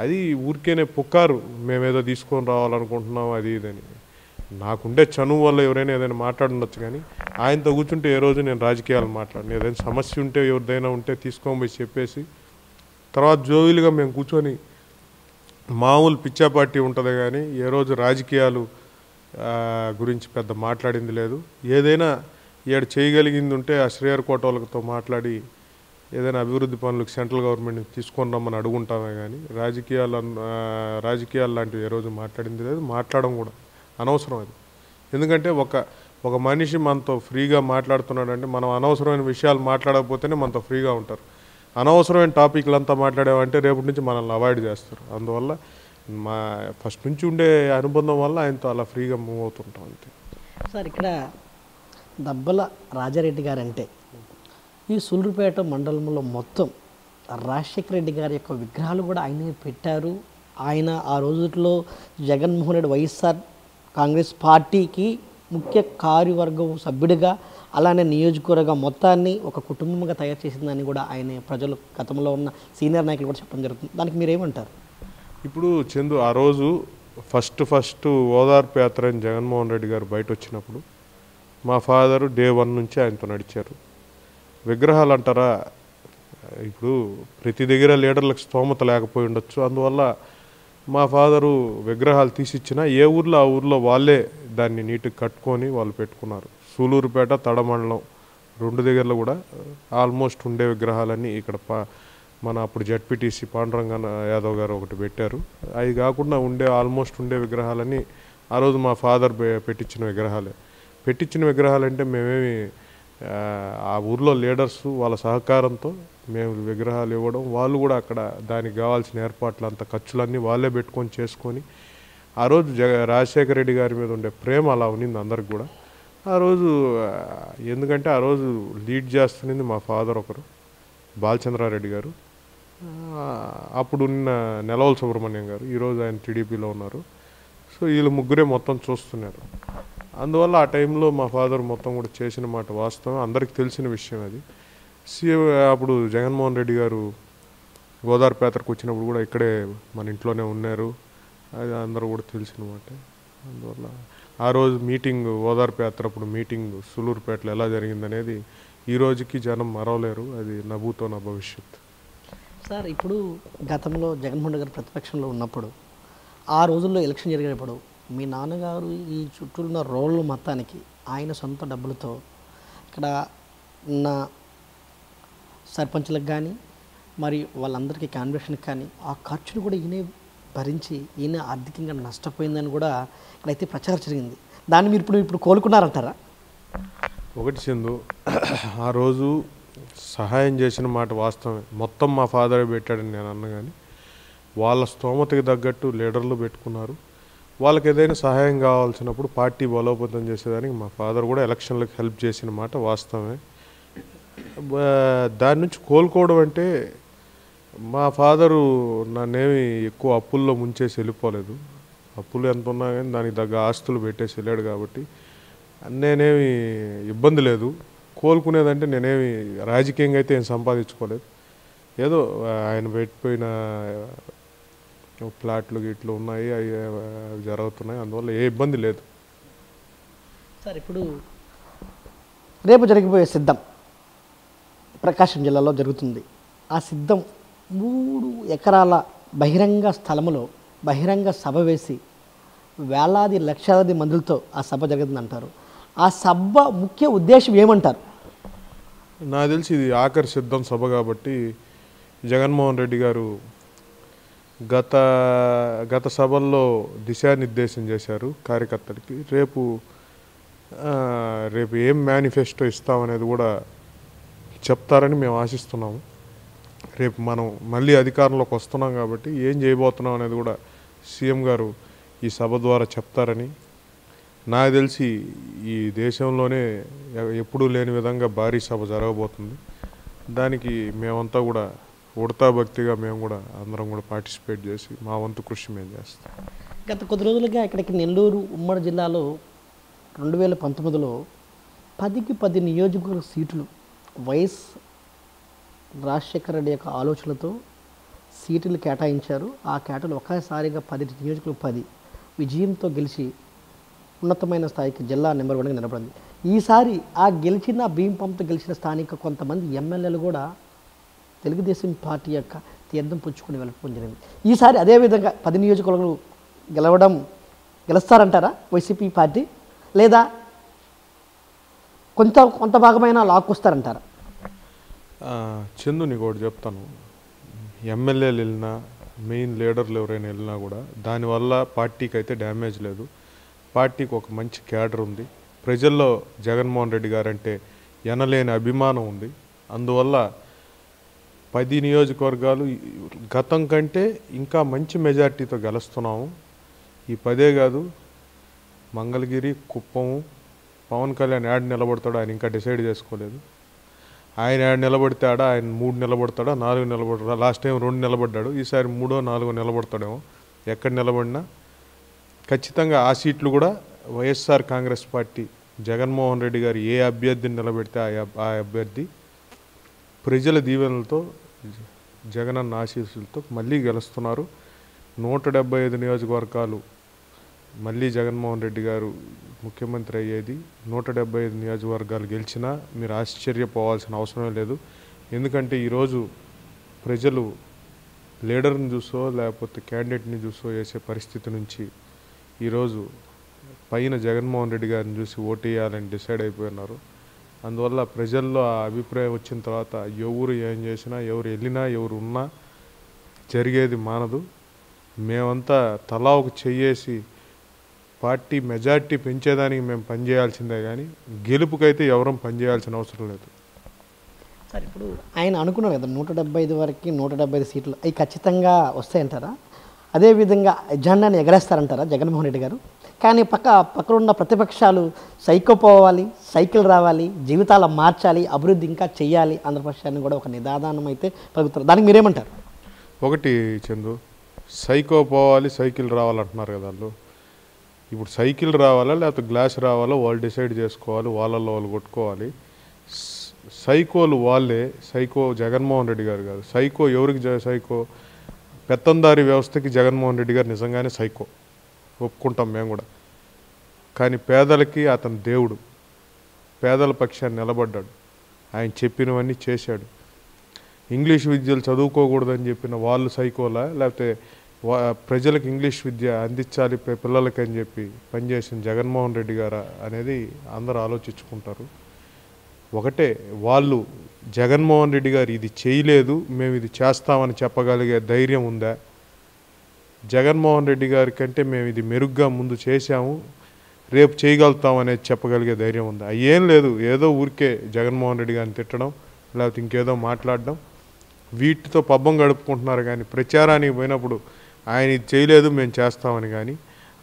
[SPEAKER 2] అది ఊరికేనే పుక్కారు, మేమేదో తీసుకొని రావాలనుకుంటున్నాం అది ఇదని. నాకుండే చనువు వల్ల ఎవరైనా ఏదైనా మాట్లాడుండొచ్చు, కానీ ఆయనతో కూర్చుంటే ఏ రోజు నేను రాజకీయాలు మాట్లాడను. ఏదైనా సమస్య ఉంటే ఎవరిదైనా ఉంటే తీసుకొని పోయి చెప్పేసి తర్వాత జోవిలుగా మేము కూర్చొని మామూలు పిచ్చా పార్టీ ఉంటుంది కానీ ఏ రోజు రాజకీయాలు గురించి పెద్ద మాట్లాడింది లేదు. ఏదైనా ఈడ చేయగలిగింది ఉంటే ఆ శ్రీహరికోట వాళ్ళతో మాట్లాడి ఏదైనా అభివృద్ధి పనులకు సెంట్రల్ గవర్నమెంట్ని తీసుకొని రమ్మని అడుగుంటామే కానీ రాజకీయాలు లాంటివి ఏ రోజు మాట్లాడింది లేదు. మాట్లాడడం కూడా అనవసరం అది. ఎందుకంటే ఒక మనిషి మనతో ఫ్రీగా మాట్లాడుతున్నాడంటే మనం అనవసరమైన విషయాలు మాట్లాడకపోతేనే మనతో ఫ్రీగా ఉంటారు. అనవసరమైన టాపిక్లు అంతా మాట్లాడామంటే రేపటి నుంచి మనల్ని అవాయిడ్ చేస్తారు. అందువల్ల మా ఫస్ట్ నుంచి ఉండే అనుబంధం వల్ల ఆయనతో అలా ఫ్రీగా మూవ్ అవుతుంటాం అంతే.
[SPEAKER 1] సార్, ఇక్కడ దబ్బల రాజారెడ్డి గారు అంటే ఈ సూళ్ళూరుపేట మండలంలో మొత్తం రాజశేఖర రెడ్డి గారి యొక్క విగ్రహాలు కూడా ఆయనే పెట్టారు. ఆయన ఆ రోజుల్లో జగన్మోహన్ రెడ్డి వైఎస్ఆర్ కాంగ్రెస్ పార్టీకి ముఖ్య కార్యవర్గం సభ్యుడిగా, అలానే నియోజకవర్గ మొత్తాన్ని ఒక కుటుంబంగా తయారు చేసిందని కూడా ఆయన ప్రజలు గతంలో ఉన్న సీనియర్ నాయకులు కూడా చెప్పడం జరుగుతుంది. దానికి మీరేమంటారు?
[SPEAKER 2] ఇప్పుడు చందు ఆ రోజు ఫస్ట్ ఓదార్పు యాత్ర అని జగన్మోహన్ రెడ్డి గారు బయట వచ్చినప్పుడు మా ఫాదరు డే 1 నుంచి ఆయనతో నడిచారు. విగ్రహాలు అంటారా, ఇప్పుడు ప్రతి దగ్గర లీడర్లకు స్తోమత లేకపోయి ఉండొచ్చు. అందువల్ల మా ఫాదరు విగ్రహాలు తీసిచ్చినా ఏ ఊర్లో ఆ ఊర్లో వాళ్ళే దాన్ని నీట్గా కట్టుకొని వాళ్ళు పెట్టుకున్నారు. సూళ్ళూరుపేట తడమండలం 2 దగ్గరలో కూడా ఆల్మోస్ట్ ఉండే విగ్రహాలన్నీ ఇక్కడ మన అప్పుడు జడ్పీటీసీ పాండురంగ యాదవ్ గారు ఒకటి పెట్టారు. అవి కాకుండా ఆల్మోస్ట్ ఉండే విగ్రహాలన్నీ ఆ రోజు మా ఫాదర్ పెట్టించిన విగ్రహాలంటే మేమేమి ఆ ఊర్లో లీడర్స్ వాళ్ళ సహకారంతో మేము విగ్రహాలు ఇవ్వడం, వాళ్ళు కూడా అక్కడ దానికి కావాల్సిన ఏర్పాట్లు అంత ఖర్చులన్నీ వాళ్ళే పెట్టుకొని చేసుకొని ఆ రోజు రాజశేఖర రెడ్డి గారి మీద ఉండే ప్రేమ అలా ఉన్నింది అందరికి కూడా. ఆ రోజు ఎందుకంటే ఆ రోజు లీడ్ చేస్తున్నది మా ఫాదర్ ఒకరు, బాలచంద్రారెడ్డి గారు, అప్పుడు ఉన్న నెలవల సుబ్రహ్మణ్యం గారు, ఈరోజు ఆయన టీడీపీలో ఉన్నారు. సో వీళ్ళు ముగ్గురే మొత్తం చూస్తున్నారు. అందువల్ల ఆ టైంలో మా ఫాదర్ మొత్తం కూడా చేసిన మాట వాస్తవం, అందరికి తెలిసిన విషయం అది. అప్పుడు జగన్మోహన్ రెడ్డి గారు ఓదార్పు యాత్రకు వచ్చినప్పుడు కూడా ఇక్కడే మన ఇంట్లోనే ఉన్నారు. అది అందరూ కూడా తెలిసిన మాట. అందువల్ల ఆ రోజు ఓదార్పు యాత్ర అప్పుడు మీటింగ్ సూళ్ళూరుపేటలో ఎలా జరిగిందనేది ఈ రోజుకి జనం మరవలేరు. అది నభూతో నా భవిష్యత్.
[SPEAKER 1] సార్, ఇప్పుడు గతంలో జగన్మోహన్ రెడ్డి గారు ప్రతిపక్షంలో ఉన్నప్పుడు, ఆ రోజుల్లో ఎలక్షన్ జరిగేటప్పుడు మీ నాన్నగారు ఈ చుట్టూ ఉన్న రోడ్ల మొత్తానికి ఆయన సొంత డబ్బులతో ఇక్కడ ఉన్న సర్పంచ్లకు కానీ మరి వాళ్ళందరికీ కాన్వెన్షన్కి కానీ ఆ ఖర్చును కూడా ఈయన ఆర్థికంగా నష్టపోయిందని కూడా ఇక్కడైతే ప్రచారం జరిగింది. దాన్ని మీరు ఇప్పుడు కోలుకున్నారంటారా?
[SPEAKER 2] ఒకటి చందు, ఆ రోజు సహాయం చేసిన మాట వాస్తవమే. మొత్తం మా ఫాదరే పెట్టాడని నేను అన్నా కానీ వాళ్ళ స్తోమతకి తగ్గట్టు లీడర్లు పెట్టుకున్నారు. వాళ్ళకి ఏదైనా సహాయం కావాల్సినప్పుడు పార్టీ బలోపేతం చేసేదానికి మా ఫాదర్ కూడా ఎలక్షన్లకు హెల్ప్ చేసిన మాట వాస్తవమే. దాని నుంచి కోలుకోవడం అంటే మా ఫాదరు నన్నేమి ఎక్కువ అప్పుల్లో ముంచేసి వెళ్ళిపోలేదు. అప్పులు ఎంత ఉన్నా కానీ దానికి తగ్గ ఆస్తులు పెట్టేసి వెళ్ళాడు కాబట్టి నేనేమి ఇబ్బంది లేదు. కోలుకునేదంటే నేనేమి రాజకీయంగా అయితే ఏం సంపాదించుకోలేదు. ఏదో ఆయన పెట్టిపోయిన ప్లాట్లు గిట్లు ఉన్నాయి, అవి జరుగుతున్నాయి. అందువల్ల ఏ ఇబ్బంది లేదు.
[SPEAKER 1] సార్, ఇప్పుడు రేపు జరిగిపోయే సిద్ధం ప్రకాశం జిల్లాలో జరుగుతుంది. ఆ సిద్ధం 3 ఎకరాల బహిరంగ స్థలములో బహిరంగ సభ వేసి వేలాది లక్షలాది మందులతో ఆ సభ జరుగుతుందంటారు. ఆ సభ ముఖ్య ఉద్దేశం ఏమంటారు?
[SPEAKER 2] నాకు తెలిసి ఇది ఆఖరి సిద్ధం సభ కాబట్టి జగన్మోహన్ రెడ్డి గారు గత సభల్లో దిశానిర్దేశం చేశారు కార్యకర్తలకి. రేపు ఏం మేనిఫెస్టో ఇస్తామనేది కూడా చెప్తారని మేము ఆశిస్తున్నాము. రేపు మనం మళ్ళీ అధికారంలోకి వస్తున్నాం కాబట్టి ఏం చేయబోతున్నాం అనేది కూడా సీఎం గారు ఈ సభ ద్వారా చెప్తారని నాకు తెలిసి ఈ దేశంలోనే ఎప్పుడూ లేని విధంగా భారీ సభ జరగబోతుంది. దానికి మేమంతా కూడా ఉడతా భక్తిగా మేము కూడా అందరం కూడా పార్టిసిపేట్ చేసి మా వంతు కృషి మేము చేస్తాం.
[SPEAKER 1] గత కొద్ది రోజులుగా ఇక్కడికి నెల్లూరు ఉమ్మడి జిల్లాలో 2019లో 10కి 10 నియోజకవర్గ సీట్లు వైఎస్ రాజశేఖర రెడ్డి యొక్క ఆలోచనలతో సీట్లు కేటాయించారు. ఆ కేటాలు ఒక్కసారిగా 10 నియోజకవర్గం 10 విజయంతో గెలిచి ఉన్నతమైన స్థాయికి జిల్లా నెంబర్ 1గా నిలబడింది. ఈసారి ఆ గెలిచిన భీంపంతో గెలిచిన స్థానిక కొంతమంది ఎమ్మెల్యేలు కూడా తెలుగుదేశం పార్టీ యొక్క తీర్థం పుచ్చుకొని వెళ్ళడం జరిగింది. ఈసారి అదేవిధంగా 10 నియోజకవర్గాలు గెలుస్తారంటారా వైసీపీ పార్టీ, లేదా కొంత భాగమైన లాక్కొస్తారంటారా?
[SPEAKER 2] చందు నీకు ఒకటి చెప్తాను, ఎమ్మెల్యేలు వెళ్ళినా మెయిన్ లీడర్లు ఎవరైనా వెళ్ళినా కూడా దానివల్ల పార్టీకి అయితే డ్యామేజ్ లేదు. పార్టీకి ఒక మంచి క్యాడర్ ఉంది. ప్రజల్లో జగన్మోహన్ రెడ్డి గారు అంటే ఎనలేని అభిమానం ఉంది. అందువల్ల 10 నియోజకవర్గాలు గతం కంటే ఇంకా మంచి మెజార్టీతో గెలుస్తున్నాము. ఈ 10 కాదు, మంగళగిరి, కుప్పము, పవన్ కళ్యాణ్ యాడ్ నిలబడతాడు ఆయన ఇంకా డిసైడ్ చేసుకోలేదు. ఆయన యాడ్ నిలబడితే ఆయన 3 నిలబడతాడా 4 నిలబడతాడా? లాస్ట్ టైం 2 నిలబడ్డాడు, ఈసారి 3 4 నిలబడతాడేమో. ఎక్కడ నిలబడినా ఖచ్చితంగా ఆ సీట్లు కూడా వైఎస్ఆర్ కాంగ్రెస్ పార్టీ జగన్మోహన్ రెడ్డి గారు ఏ అభ్యర్థిని నిలబెడితే ఆ అభ్యర్థి ప్రజల దీవెనలతో జగనన్న ఆశీస్సులతో మళ్ళీ గెలుస్తున్నారు. 175 నియోజకవర్గాలు మళ్ళీ జగన్మోహన్ రెడ్డి గారు ముఖ్యమంత్రి అయ్యేది. 175 నియోజకవర్గాలు గెలిచినా మీరు ఆశ్చర్యపోవాల్సిన అవసరం లేదు. ఎందుకంటే ఈరోజు ప్రజలు లీడర్ని చూసో లేకపోతే క్యాండిడేట్ని చూసో వేసే పరిస్థితి నుంచి ఈరోజు పైన జగన్మోహన్ రెడ్డి గారిని చూసి ఓటేయాలని డిసైడ్ అయిపోయినారు. అందువల్ల ప్రజల్లో ఆ అభిప్రాయం వచ్చిన తర్వాత ఎవరు ఏం చేసినా, ఎవరు వెళ్ళినా, ఎవరు ఉన్నా జరిగేది మానదు. మేమంతా తలా ఒక చెయ్యేసి పార్టీ మెజార్టీ పెంచేదానికి మేము పనిచేయాల్సిందే కానీ గెలుపుకైతే ఎవరం పనిచేయాల్సిన అవసరం లేదు.
[SPEAKER 1] సార్, ఇప్పుడు ఆయన అనుకున్నారు కదా 175 వరకు 175 సీట్లు అవి ఖచ్చితంగా వస్తాయంటారా? అదేవిధంగా ఎజెండాని ఎగరేస్తారంటారా జగన్మోహన్ రెడ్డి గారు? కానీ పక్కన ఉన్న ప్రతిపక్షాలు సైకో పోవాలి, సైకిల్ రావాలి, జీవితాలు మార్చాలి, అభివృద్ధి ఇంకా చెయ్యాలి, ఆంధ్రప్రదేశాన్ని కూడా ఒక నిదానం అయితే పలుకుతారు. దానికి మీరేమంటారు?
[SPEAKER 2] ఒకటి చందు, సైకో పోవాలి, సైకిల్ రావాలంటున్నారు కదా వాళ్ళు. ఇప్పుడు సైకిల్ రావాలా లేకపోతే గ్లాస్ రావాలా వాళ్ళు డిసైడ్ చేసుకోవాలి, వాళ్ళల్లో వాళ్ళు కొట్టుకోవాలి. సైకోలు వాళ్ళే. సైకో జగన్మోహన్ రెడ్డి గారు కాదు. సైకో ఎవరికి సైకో? పెత్తందారి వ్యవస్థకి జగన్మోహన్ రెడ్డి గారు నిజంగానే సైకో, ఒప్పుకుంటాం మేము కూడా. కానీ పేదలకి అతను దేవుడు. పేదల పక్షాన్ని నిలబడ్డాడు, ఆయన చెప్పినవన్నీ చేశాడు. ఇంగ్లీష్ విద్యలు చదువుకోకూడదని చెప్పిన వాళ్ళు సైకోలా, లేకపోతే ప్రజలకు ఇంగ్లీష్ విద్య అందించాలి పిల్లలకి అని చెప్పి పనిచేసిన జగన్మోహన్ రెడ్డి గారా అనేది అందరూ ఆలోచించుకుంటారు. ఒకటే, వాళ్ళు జగన్మోహన్ రెడ్డి గారు ఇది చేయలేదు మేము ఇది చేస్తామని చెప్పగలిగే ధైర్యం ఉందా? జగన్మోహన్ రెడ్డి గారి కంటే మేము ఇది మెరుగ్గా ముందు చేశాము, రేపు చేయగలుగుతాం అనేది చెప్పగలిగే ధైర్యం ఉందా? ఏం లేదు. ఏదో ఊరికే జగన్మోహన్ రెడ్డి గారిని తిట్టడం లేకపోతే ఇంకేదో మాట్లాడడం, వీటితో పబ్బం గడుపుకుంటున్నారు. కానీ ప్రచారానికి పోయినప్పుడు ఆయన ఇది చేయలేదు మేము చేస్తామని కానీ,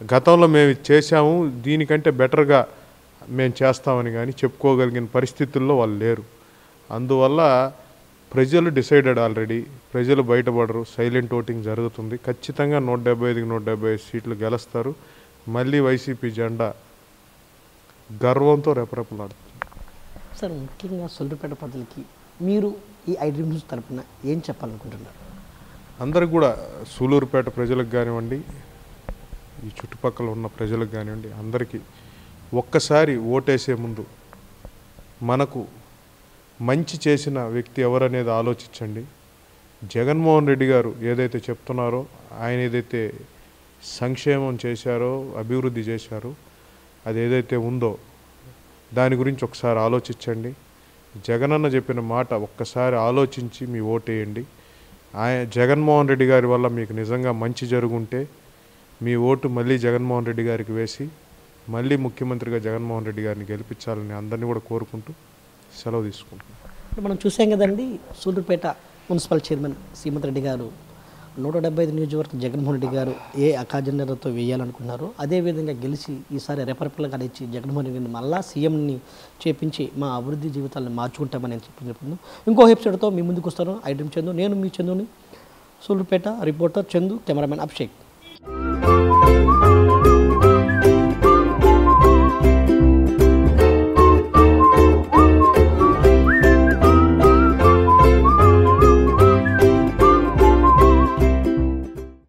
[SPEAKER 2] గతంలో మేము ఇది చేశాము దీనికంటే బెటర్గా మేము చేస్తామని కానీ చెప్పుకోగలిగిన పరిస్థితుల్లో వాళ్ళు లేరు. అందువల్ల ప్రజలు డిసైడెడ్ ఆల్రెడీ. ప్రజలు బయటపడరు, సైలెంట్ ఓటింగ్ జరుగుతుంది. ఖచ్చితంగా 175కి 175 సీట్లు గెలుస్తారు. మళ్ళీ వైసీపీ జెండా గర్వంతో రెపరెపలాడుతుంది.
[SPEAKER 1] సార్, ముఖ్యంగా సొల్లుపేట ప్రజలకి మీరు ఈ ఐడ్రీమ్ న్యూస్ తరపున ఏం చెప్పాలనుకుంటున్నారు?
[SPEAKER 2] అందరికి కూడా, సూలూరుపేట ప్రజలకు కానివ్వండి, ఈ చుట్టుపక్కల ఉన్న ప్రజలకు కానివ్వండి, అందరికీ ఒక్కసారి ఓటేసే ముందు మనకు మంచి చేసిన వ్యక్తి ఎవరనేది ఆలోచించండి. జగన్మోహన్ రెడ్డి గారు ఏదైతే చెప్తున్నారో, ఆయన ఏదైతే సంక్షేమం చేశారో, అభివృద్ధి చేశారో, అది ఏదైతే ఉందో దాని గురించి ఒకసారి ఆలోచించండి. జగనన్న చెప్పిన మాట ఒక్కసారి ఆలోచించి మీ ఓటేయండి. జగన్మోహన్ రెడ్డి గారి వల్ల మీకు నిజంగా మంచి జరుగుంటే మీ ఓటు మళ్ళీ జగన్మోహన్ రెడ్డి గారికి వేసి మళ్ళీ ముఖ్యమంత్రిగా జగన్మోహన్ రెడ్డి గారిని గెలిపించాలని అందరినీ కూడా కోరుకుంటూ సెలవు తీసుకుంటున్నాం.
[SPEAKER 1] మనం చూసాం కదండి, సూళ్ళూరుపేట మున్సిపల్ చైర్మన్ శ్రీమంత్ రెడ్డి గారు 175 నియోజకవర్గం జగన్మోహన్ రెడ్డి గారు ఏ అకాజెండాలతో వేయాలనుకున్నారో అదేవిధంగా గెలిచి ఈసారి రెపరెపలుగా ఇచ్చి జగన్మోహన్ రెడ్డిని మళ్ళా సీఎంని చేపించి మా అభివృద్ధి జీవితాలను మార్చుకుంటామని నేను చెప్తున్నాను. ఇంకో ఎపిసోడ్తో మీ ముందుకు వస్తాను. ఐడ్రీమ్ చందు, నేను మీ చందుని. Sullurpeta reporter Chandu, cameraman Abhishek.